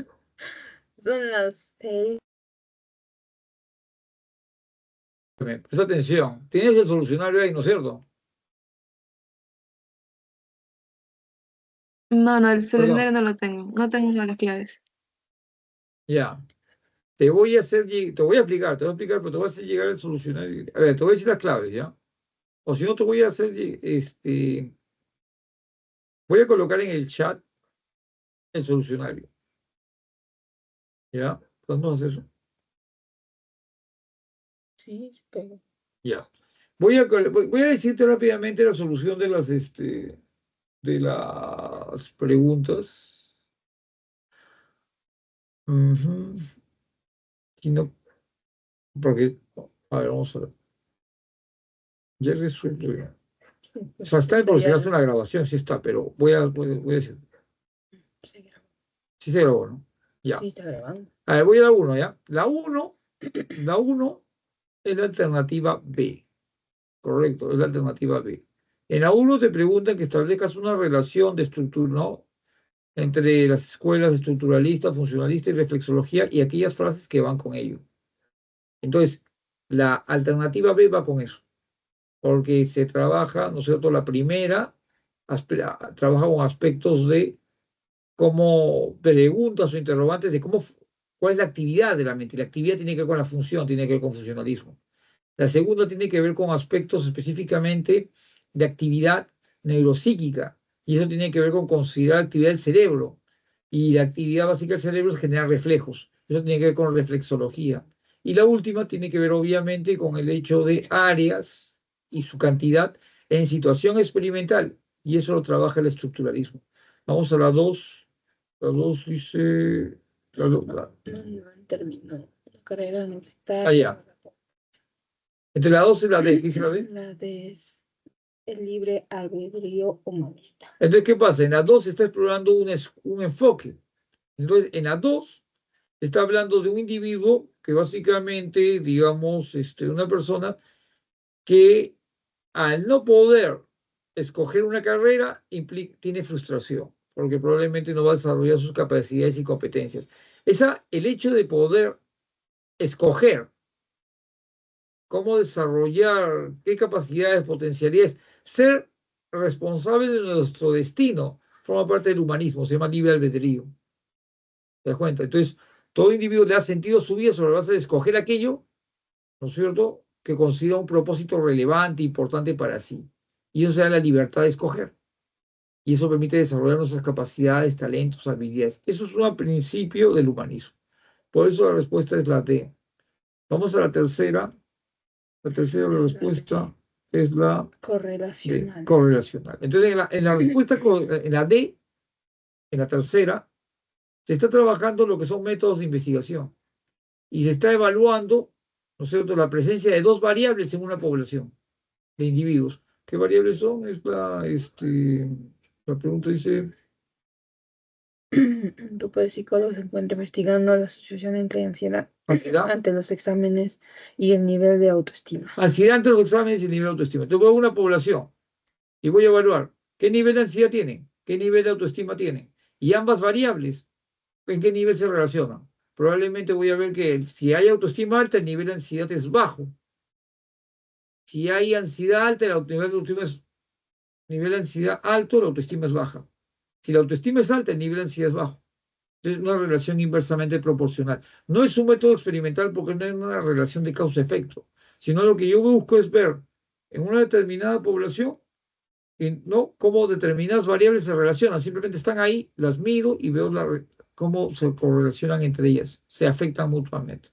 Son las 6. Presta atención. Tienes el solucionario ahí, ¿no es cierto? No, el Perdón. solucionario no lo tengo, no tengo las claves. Ya. Te voy a te voy a explicar, pero te voy a hacer llegar el solucionario. A ver, te voy a decir las claves, ¿ya? O si no, te voy a hacer, voy a colocar en el chat el solucionario, ¿ya? ¿Podemos hacer eso? Sí, pero Ya. Voy a decirte rápidamente la solución de las preguntas. Ujú. Y no, porque, a ver, vamos a ver. Ya he resuelto ya. O sea, está por si hace una grabación, sí está, pero voy a decir. se grabó. Sí se grabó, ¿no? Ya. Sí, está grabando. A ver, voy a la 1, ¿ya? La 1 es la alternativa B. Correcto, es la alternativa B. En la 1 te preguntan que establezcas una relación de estructura, ¿no? Entre las escuelas estructuralista, funcionalista y reflexología y aquellas frases que van con ello. Entonces, la alternativa B va con eso, porque se trabaja, ¿no es cierto? La primera trabaja con aspectos de cómo preguntas o interrogantes de cuál es la actividad de la mente. La actividad tiene que ver con la función, tiene que ver con funcionalismo. La segunda tiene que ver con aspectos específicamente de actividad neuropsíquica, y eso tiene que ver con considerar la actividad del cerebro. Y la actividad básica del cerebro es generar reflejos. Eso tiene que ver con reflexología. Y la última tiene que ver obviamente con el hecho de áreas y su cantidad en situación experimental. Y eso lo trabaja el estructuralismo. Vamos a la 2. La 2 dice... No terminó la carrera Ah, universitaria. ya. Entre la 2 y la D, ¿qué dice la D? La de el libre albedrío humanista. Entonces, ¿qué pasa? En la 2 se está explorando un enfoque. Entonces, en la 2 se está hablando de un individuo que básicamente, digamos, una persona que al no poder escoger una carrera tiene frustración, porque probablemente no va a desarrollar sus capacidades y competencias. El hecho de poder escoger cómo desarrollar, qué capacidades, potencialidades, ser responsable de nuestro destino, forma parte del humanismo, se llama libre albedrío. ¿Te das cuenta? Entonces, todo individuo le da sentido a su vida sobre la base de escoger aquello, ¿no es cierto?, que considera un propósito relevante, importante para sí. Y eso se da la libertad de escoger. Y eso permite desarrollar nuestras capacidades, talentos, habilidades. Eso es un principio del humanismo. Por eso la respuesta es la D. Vamos a la tercera. La tercera respuesta es la D, Correlacional. correlacional. Entonces, en la respuesta, en la D, en la tercera, se está trabajando lo que son métodos de investigación y se está evaluando, ¿no es cierto?, la presencia de dos variables en una población de individuos. ¿Qué variables son? La pregunta dice, Un grupo de psicólogos se encuentra investigando la asociación entre ansiedad ansiedad, ante los exámenes y el nivel de autoestima. ansiedad ante los exámenes y el nivel de autoestima. Entonces voy a una población y voy a evaluar qué nivel de ansiedad tienen, qué nivel de autoestima tienen. Y ambas variables, ¿en qué nivel se relacionan? Probablemente voy a ver que si hay autoestima alta, el nivel de ansiedad es bajo. Si hay ansiedad alta, nivel de ansiedad alto, la autoestima es baja. Si la autoestima es alta, el nivel de ansiedad es bajo. Es una relación inversamente proporcional. No es un método experimental porque no es una relación de causa-efecto, sino lo que yo busco es ver en una determinada población no cómo determinadas variables se relacionan, simplemente están ahí, las mido y veo cómo se correlacionan entre ellas, se afectan mutuamente.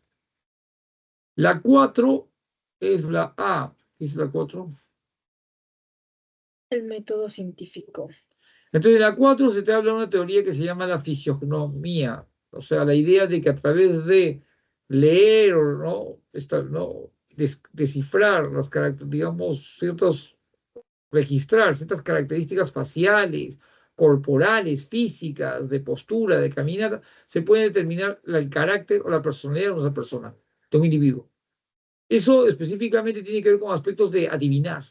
La 4 es la A. ¿Qué es la 4? El método científico. Entonces, en la 4 se te habla de una teoría que se llama la fisiognomía, o sea, la idea de que a través de leer o no, descifrar las digamos, registrar ciertas características faciales, corporales, físicas, de postura, de caminata, se puede determinar el carácter o la personalidad de una persona, de un individuo. Eso específicamente tiene que ver con aspectos de adivinar,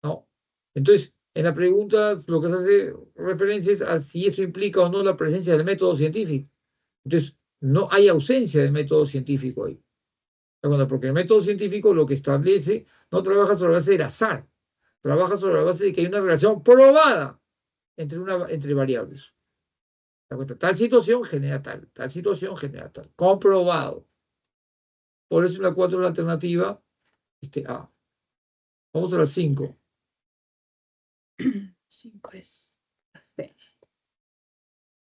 ¿no? Entonces, en la pregunta lo que se hace referencia es a si eso implica o no la presencia del método científico. Entonces, no hay ausencia del método científico ahí. Bueno, porque el método científico lo que establece no trabaja sobre la base del azar, trabaja sobre la base de que hay una relación probada entre variables. ¿Te das cuenta? Tal situación genera tal situación genera tal. Comprobado. Por eso la 4 es la alternativa A. Vamos a la 5. 5 es la C.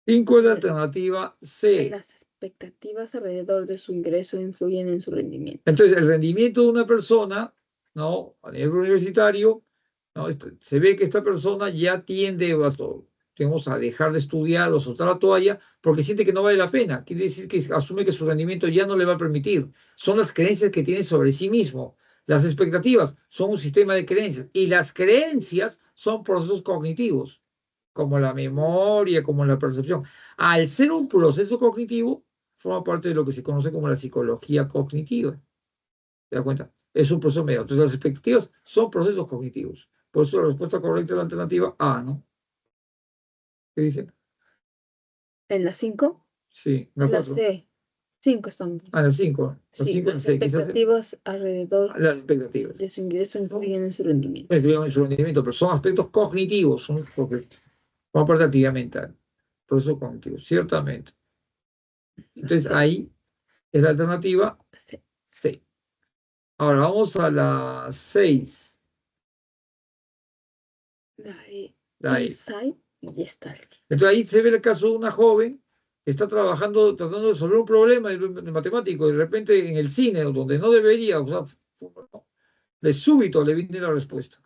5 es la alternativa C. Las expectativas alrededor de su ingreso influyen en su rendimiento. Entonces, el rendimiento de una persona, ¿no? A nivel universitario, ¿no? Se ve que esta persona ya tiende a dejar de estudiar o soltar la toalla porque siente que no vale la pena. Quiere decir que asume que su rendimiento ya no le va a permitir. Son las creencias que tiene sobre sí mismo. Las expectativas son un sistema de creencias y las creencias son procesos cognitivos, como la memoria, como la percepción. Al ser un proceso cognitivo, forma parte de lo que se conoce como la psicología cognitiva. ¿Te das cuenta? Es un proceso medio. Entonces, las expectativas son procesos cognitivos. Por eso la respuesta correcta es la alternativa A, ¿no? ¿Qué dice? ¿En la 5? Sí, La 4. C. 5 estamos. Ah, la 5. La Sí, 5 en las C. Quizás expectativas alrededor las expectativas. de su ingreso influyen en su rendimiento. Influyen en su rendimiento, pero son aspectos cognitivos, porque forman parte de la actividad mental. Proceso cognitivo, ciertamente. Entonces, C. ahí es la alternativa C. C. Ahora vamos a la 6. La E. La E. Insight y Gestalt. Entonces ahí se ve el caso de una joven que está tratando de resolver un problema de matemático y de repente en el cine, donde no debería, o sea, de súbito le viene la respuesta.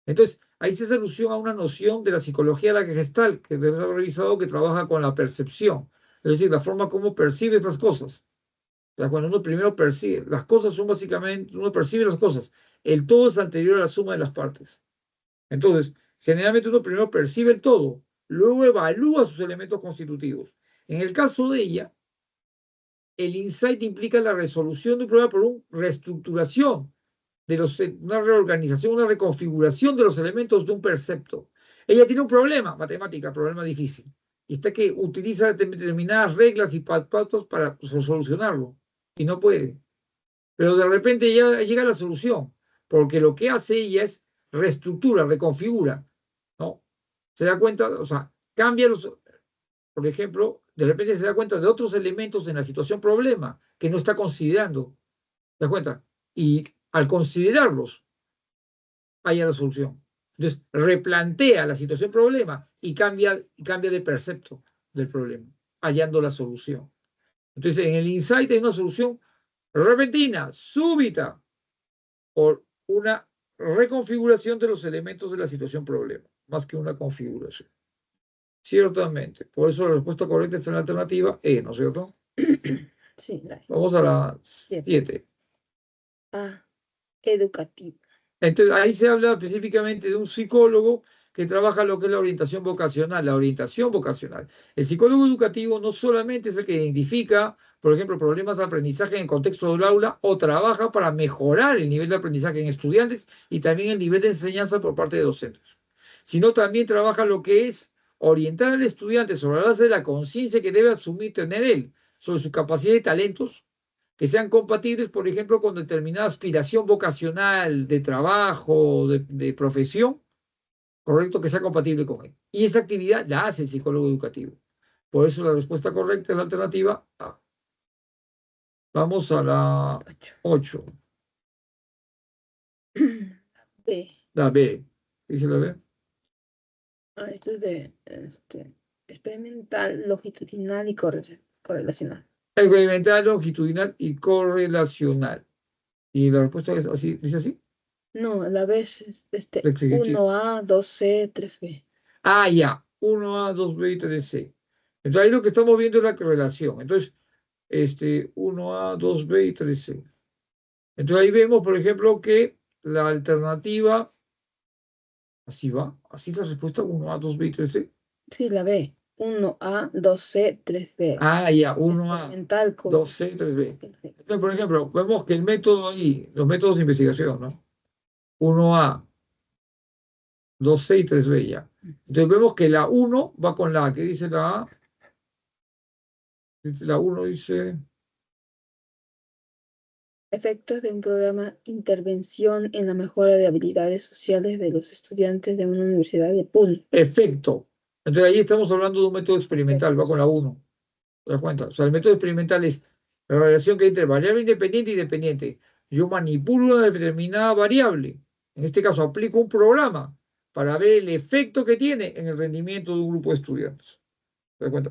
Entonces, ahí se hace alusión a una noción de la psicología de la Gestalt, que debemos haber revisado, que trabaja con la percepción, es decir, la forma como percibes las cosas. O sea, cuando uno primero percibe, las cosas son básicamente, uno percibe las cosas, el todo es anterior a la suma de las partes. Entonces, generalmente uno primero percibe el todo, luego evalúa sus elementos constitutivos. En el caso de ella, el insight implica la resolución de un problema por una reestructuración, una reorganización, una reconfiguración de los elementos de un percepto. Ella tiene un problema, matemática, problema difícil, y está que utiliza determinadas reglas y pautas para solucionarlo, y no puede. Pero de repente ya llega a la solución, porque lo que hace ella es reestructura, reconfigura, ¿no? Se da cuenta, o sea, cambia por ejemplo, de repente se da cuenta de otros elementos en la situación problema que no está considerando, ¿te das cuenta? Y al considerarlos, haya la solución. Entonces, replantea la situación problema y cambia de percepto del problema, hallando la solución. Entonces, en el insight hay una solución repentina, súbita, por una reconfiguración de los elementos de la situación problema, más que una configuración. Ciertamente. Por eso la respuesta correcta está en la alternativa E, ¿no es cierto? Sí, la E. Vamos a la 7. A. Educativa. Entonces, ahí se habla específicamente de un psicólogo que trabaja lo que es la orientación vocacional, la orientación vocacional. El psicólogo educativo no solamente es el que identifica, por ejemplo, problemas de aprendizaje en el contexto del aula o trabaja para mejorar el nivel de aprendizaje en estudiantes y también el nivel de enseñanza por parte de docentes, sino también trabaja lo que es orientar al estudiante sobre la base de la conciencia que debe asumir, tener él, sobre su capacidad y talentos, que sean compatibles, por ejemplo, con determinada aspiración vocacional de trabajo, de profesión, correcto, que sea compatible con él. Y esa actividad la hace el psicólogo educativo. Por eso la respuesta correcta es la alternativa A. Vamos a la 8. B. La B. ¿Dice la B? Esto es de experimental, longitudinal y correlacional. Experimental, longitudinal y correlacional. Y la respuesta es así, dice así. No, la B es Rectificativo. 1A, 2C, 3B. Ah, ya, 1A, 2B y 3C. Entonces ahí lo que estamos viendo es la relación. Entonces, 1A, 2B y 3C. Entonces ahí vemos, por ejemplo, que la alternativa, así va, así la respuesta 1A, 2B y 3C. Sí, la B. 1A, 2C, 3B. Ah, ya, 1A, Experimental con 2C, 3B. perfecto. Entonces, por ejemplo, vemos que el método ahí, los métodos de investigación, ¿no? 1A, 2C y 3B ya. Entonces vemos que la 1 va con la A. ¿Qué dice la A? La 1 dice, Efectos de un programa intervención en la mejora de habilidades sociales de los estudiantes de una universidad de Puno. efecto. Entonces ahí estamos hablando de un método experimental, va con la 1. ¿Te das cuenta? O sea, el método experimental es la relación que hay entre variable independiente y dependiente. Yo manipulo una determinada variable. En este caso, aplico un programa para ver el efecto que tiene en el rendimiento de un grupo de estudiantes. ¿Te das cuenta?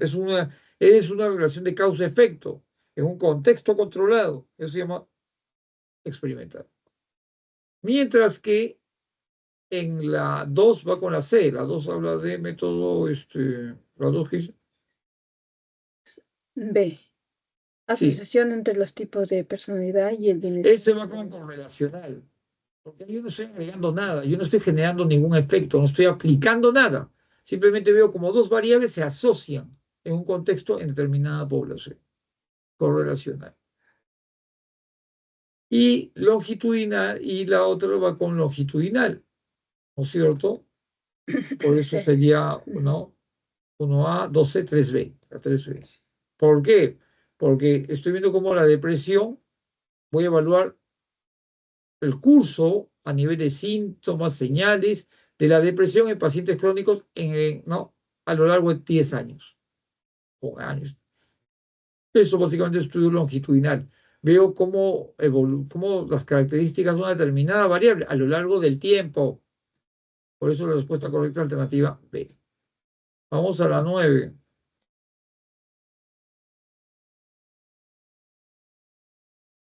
Es una relación de causa-efecto en un contexto controlado. Eso se llama experimental. Mientras que en la 2 va con la C. La 2 habla de método, la 2 que dice. B. Sí, Asociación entre los tipos de personalidad y el bienestar. ese va con correlacional. Porque yo no estoy agregando nada, yo no estoy generando ningún efecto, no estoy aplicando nada. Simplemente veo como dos variables se asocian en un contexto en determinada población correlacional. Y longitudinal, y la otra va con longitudinal, ¿no es cierto? Por eso Sí. sería 1A, 12, 3B. La 3B. ¿Por qué? Porque estoy viendo cómo la depresión, voy a evaluar el curso a nivel de síntomas, señales de la depresión en pacientes crónicos ¿no? a lo largo de 10 años o años. Eso básicamente es estudio longitudinal. Veo cómo las características de una determinada variable a lo largo del tiempo. Por eso la respuesta correcta alternativa B. Vamos a la 9.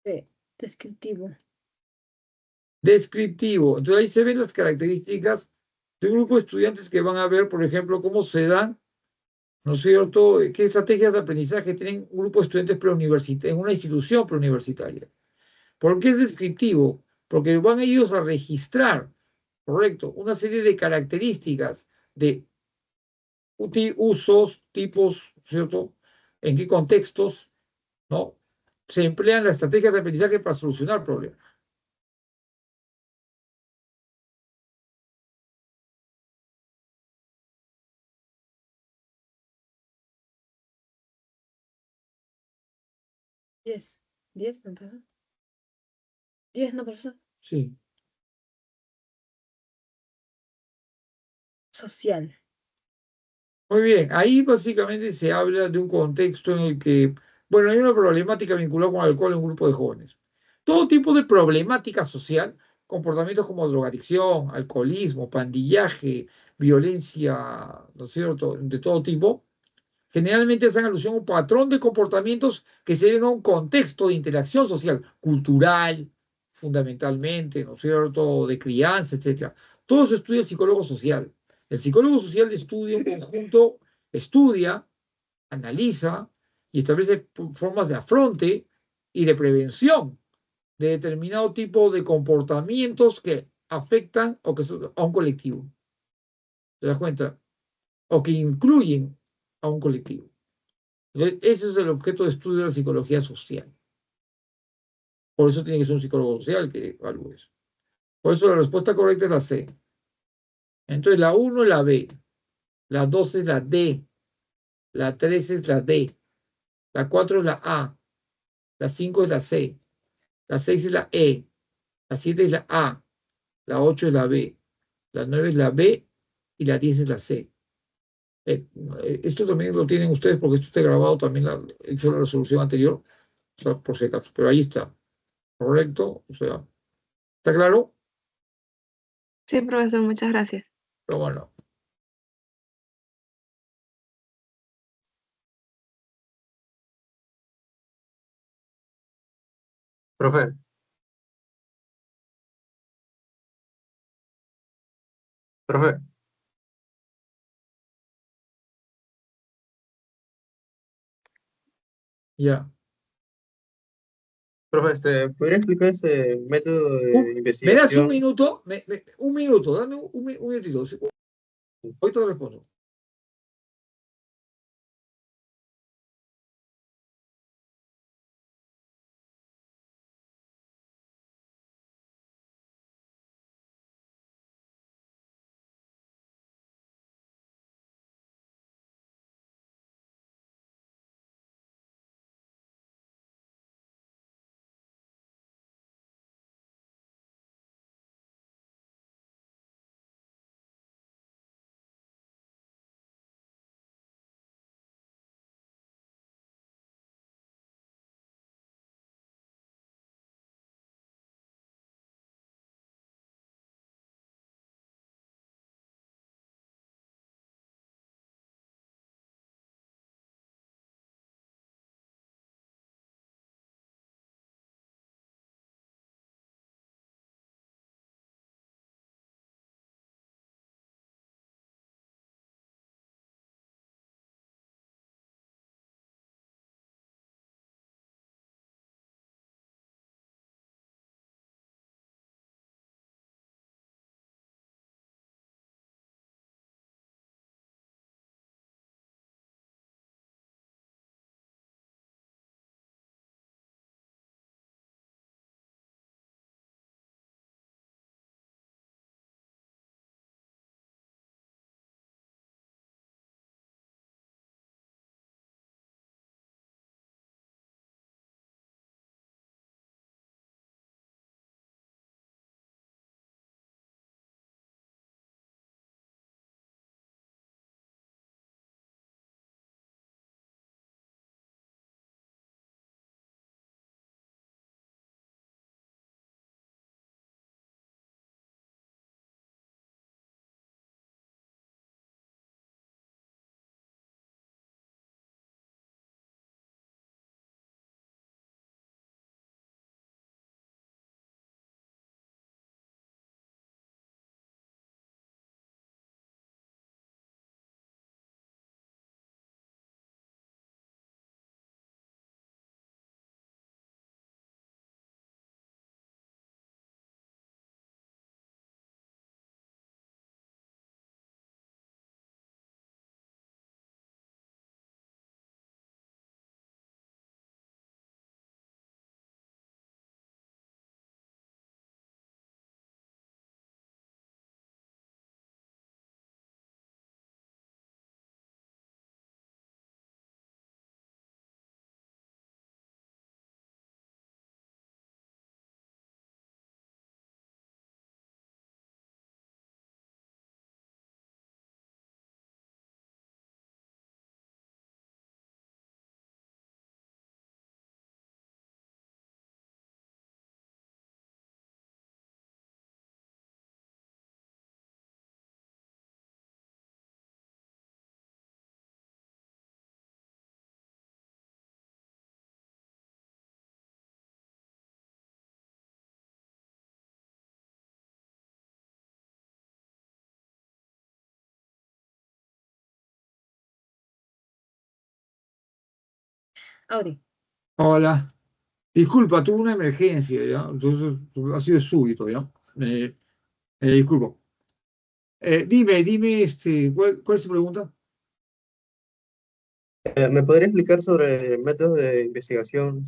B. Descriptivo. Descriptivo. Entonces ahí se ven las características de un grupo de estudiantes que van a ver, por ejemplo, cómo se dan, ¿no es cierto? ¿Qué estrategias de aprendizaje tienen un grupo de estudiantes preuniversitarios en una institución preuniversitaria? ¿Por qué es descriptivo? Porque van ellos a registrar, correcto, una serie de características de usos, tipos, ¿cierto? En qué contextos, ¿no? Se emplean las estrategias de aprendizaje para solucionar problemas. Diez. 10, no, profesor. 10, no, profesor. Sí. Social. Muy bien, ahí básicamente se habla de un contexto en el que, bueno, hay una problemática vinculada con el alcohol en un grupo de jóvenes. Todo tipo de problemática social, comportamientos como drogadicción, alcoholismo, pandillaje, violencia, ¿no es cierto?, de todo tipo, generalmente hacen alusión a un patrón de comportamientos que se deben a un contexto de interacción social, cultural, fundamentalmente, ¿no es cierto?, de crianza, etcétera. Todo eso estudia el psicólogo social. El psicólogo social estudia un conjunto, estudia, analiza y establece formas de afronte y de prevención de determinado tipo de comportamientos que afectan o que son a un colectivo. ¿Te das cuenta? O que incluyen a un colectivo. Entonces, ese es el objeto de estudio de la psicología social. Por eso tiene que ser un psicólogo social que evalúe eso. Por eso la respuesta correcta es la C. Entonces, la 1 es la B, la 2 es la D, la 3 es la D, la 4 es la A, la 5 es la C, la 6 es la E, la 7 es la A, la 8 es la B, la 9 es la B y la 10 es la C. Esto también lo tienen ustedes porque esto está grabado también, he hecho la resolución anterior, o sea, por si acaso, pero ahí está, ¿correcto? O sea, ¿está claro? Sí, profesor, muchas gracias. Pero bueno. Profe, profe, Ya. Profe, ¿podría explicar ese método de ¿Me das un investigación? minuto? Un minuto, dame un minutito. Sí, hoy te respondo. Auri. Hola. Disculpa, tuve una emergencia, ¿ya? Entonces, ha sido súbito, ¿ya? Disculpo. Dime, ¿cuál es tu pregunta? ¿Me podría explicar sobre métodos de investigación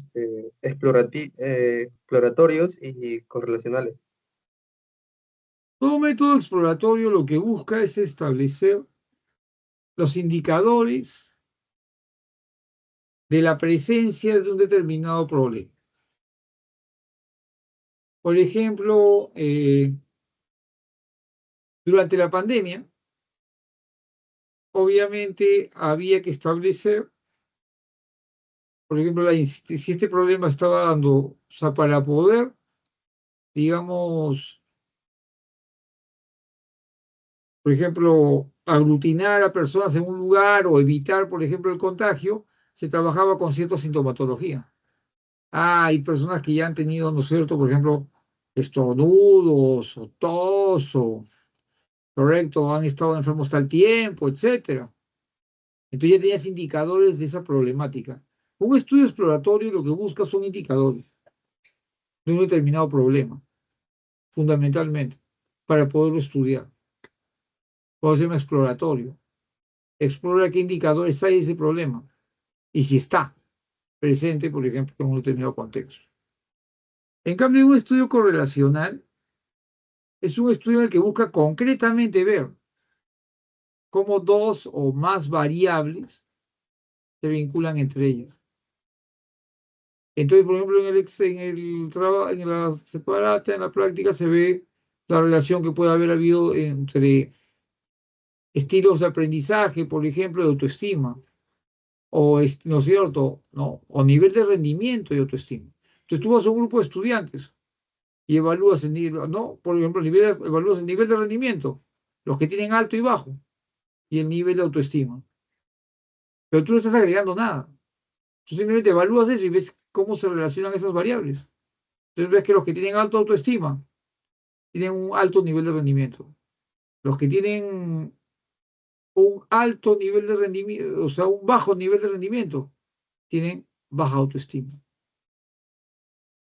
exploratorios y correlacionales? Todo método exploratorio lo que busca es establecer los indicadores de la presencia de un determinado problema. Por ejemplo, durante la pandemia, obviamente había que establecer, por ejemplo, si este problema estaba dando, o sea, para poder, digamos, por ejemplo, aglutinar a personas en un lugar o evitar, por ejemplo, el contagio, se trabajaba con cierta sintomatología. Hay personas que ya han tenido, ¿no es cierto?, por ejemplo, estornudos o tos o, correcto, han estado enfermos tal tiempo, etcétera. Entonces ya tenías indicadores de esa problemática. Un estudio exploratorio lo que busca son indicadores de un determinado problema, fundamentalmente, para poderlo estudiar. Puede ser un exploratorio. Explora qué indicadores hay de ese problema y si está presente, por ejemplo, en un determinado contexto. En cambio, un estudio correlacional es un estudio en el que busca concretamente ver cómo dos o más variables se vinculan entre ellas. Entonces, por ejemplo, en la separata, en la práctica, se ve la relación que puede haber habido entre estilos de aprendizaje, por ejemplo, de autoestima, ¿no es cierto? ¿No? O nivel de rendimiento y autoestima. Entonces, tú vas a un grupo de estudiantes y evalúas el nivel, ¿no? Por ejemplo, evalúas el nivel de rendimiento, los que tienen alto y bajo, y el nivel de autoestima. Pero tú no estás agregando nada. Tú simplemente evalúas eso y ves cómo se relacionan esas variables. Entonces ves que los que tienen alta autoestima tienen un alto nivel de rendimiento. Los que tienen un alto nivel de rendimiento, o sea, un bajo nivel de rendimiento, tienen baja autoestima.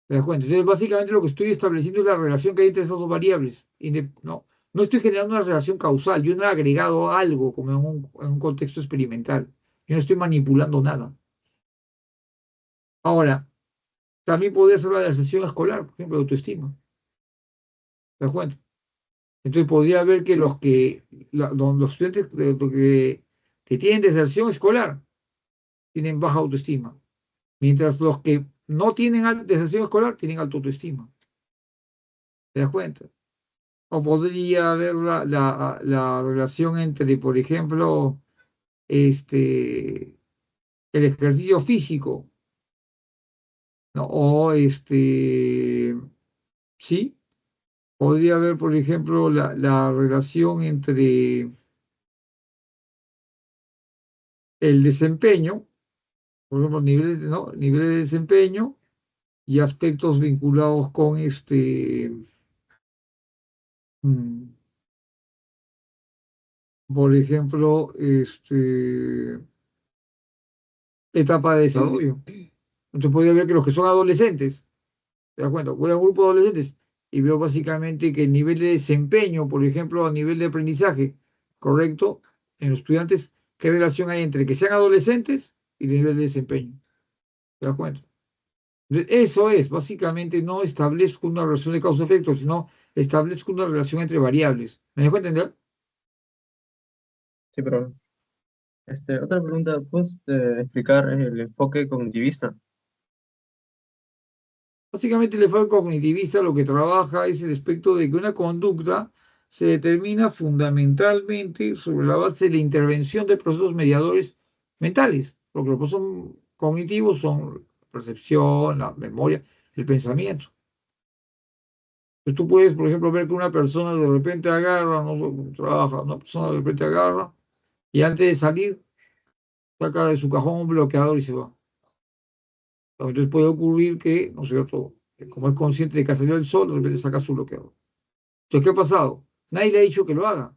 ¿Te das cuenta? Entonces, básicamente lo que estoy estableciendo es la relación que hay entre esas dos variables. No estoy generando una relación causal. Yo no he agregado algo como en un contexto experimental. Yo no estoy manipulando nada. Ahora, también podría ser la sesión escolar, por ejemplo, de autoestima. ¿Te das cuenta? Entonces podría ver que los estudiantes que tienen deserción escolar tienen baja autoestima, mientras los que no tienen deserción escolar tienen alta autoestima. ¿Te das cuenta? O podría haber la relación entre, por ejemplo, el ejercicio físico, ¿no? Sí, podría haber, por ejemplo, la relación entre el desempeño, por ejemplo, niveles de desempeño y aspectos vinculados con mm, por ejemplo, etapa de desarrollo. Entonces podría ver que los que son adolescentes, ¿te das cuenta? Voy a un grupo de adolescentes y veo básicamente que el nivel de desempeño, por ejemplo, a nivel de aprendizaje, correcto, en los estudiantes, ¿qué relación hay entre que sean adolescentes y el nivel de desempeño? ¿Te das cuenta? Eso es, básicamente no establezco una relación de causa-efecto, sino establezco una relación entre variables. ¿Me dejo entender? Sí, pero otra pregunta, ¿puedes explicar el enfoque cognitivista? Básicamente el enfoque cognitivista lo que trabaja es el aspecto de que una conducta se determina fundamentalmente sobre la base de la intervención de procesos mediadores mentales, porque los procesos cognitivos son la percepción, la memoria, el pensamiento. Entonces tú puedes, por ejemplo, ver que una persona de repente agarra, no trabaja, una persona de repente agarra y antes de salir saca de su cajón un bloqueador y se va. Entonces puede ocurrir que, ¿no es cierto?, como es consciente de que ha salido el sol, de repente saca su bloqueador. Entonces, ¿qué ha pasado? Nadie le ha dicho que lo haga.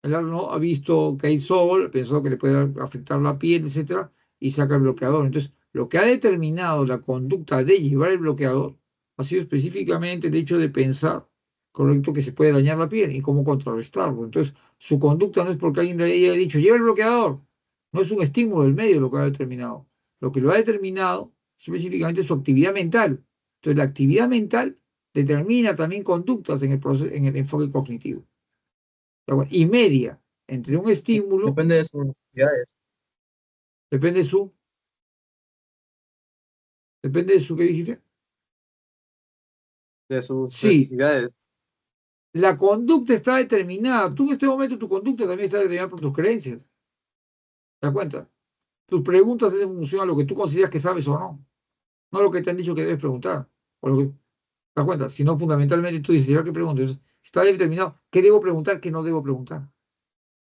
El no ha visto que hay sol, pensó que le puede afectar la piel, etcétera, y saca el bloqueador. Entonces, lo que ha determinado la conducta de llevar el bloqueador ha sido específicamente el hecho de pensar, correcto, que se puede dañar la piel y cómo contrarrestarlo. Entonces, su conducta no es porque alguien le haya dicho, lleva el bloqueador. No es un estímulo del medio lo que ha determinado. Lo que lo ha determinado específicamente es su actividad mental. Entonces, la actividad mental determina también conductas en el enfoque cognitivo. Y media entre un estímulo, Depende de sus necesidades. depende de su, ¿qué dijiste? De sus Sí, necesidades. la conducta está determinada. Tú en este momento tu conducta también está determinada por tus creencias. ¿Te das cuenta? Tus preguntas es en función a lo que tú consideras que sabes o no. No lo que te han dicho que debes preguntar. O lo que, ¿te das cuenta? Sino fundamentalmente tú dices, ¿ya qué pregunto? Entonces, está determinado qué debo preguntar, qué no debo preguntar.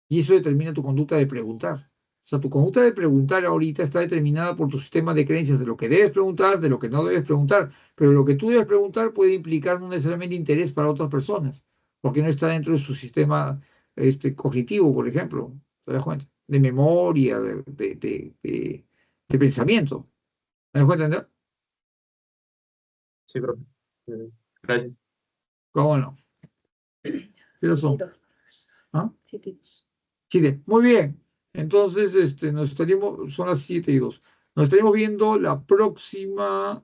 Y eso determina tu conducta de preguntar. O sea, tu conducta de preguntar ahorita está determinada por tu sistema de creencias de lo que debes preguntar, de lo que no debes preguntar. Pero lo que tú debes preguntar puede implicar no necesariamente interés para otras personas, porque no está dentro de su sistema cognitivo, por ejemplo. ¿Te das cuenta? De memoria, de pensamiento. ¿Me dejó entender? Sí, profe. Gracias. ¿Cómo no? ¿Qué Y son? dos. ¿Ah? 7 y 2. Chile. Muy bien. Entonces, nos estaríamos, son las 7:02. Nos estaremos viendo la próxima,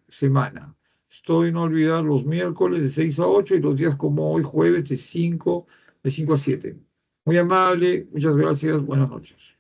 semana. Estoy, no olvidar, los miércoles de 6 a 8 y los días como hoy, jueves, de 5 a 7. Muy amable, muchas gracias, buenas noches.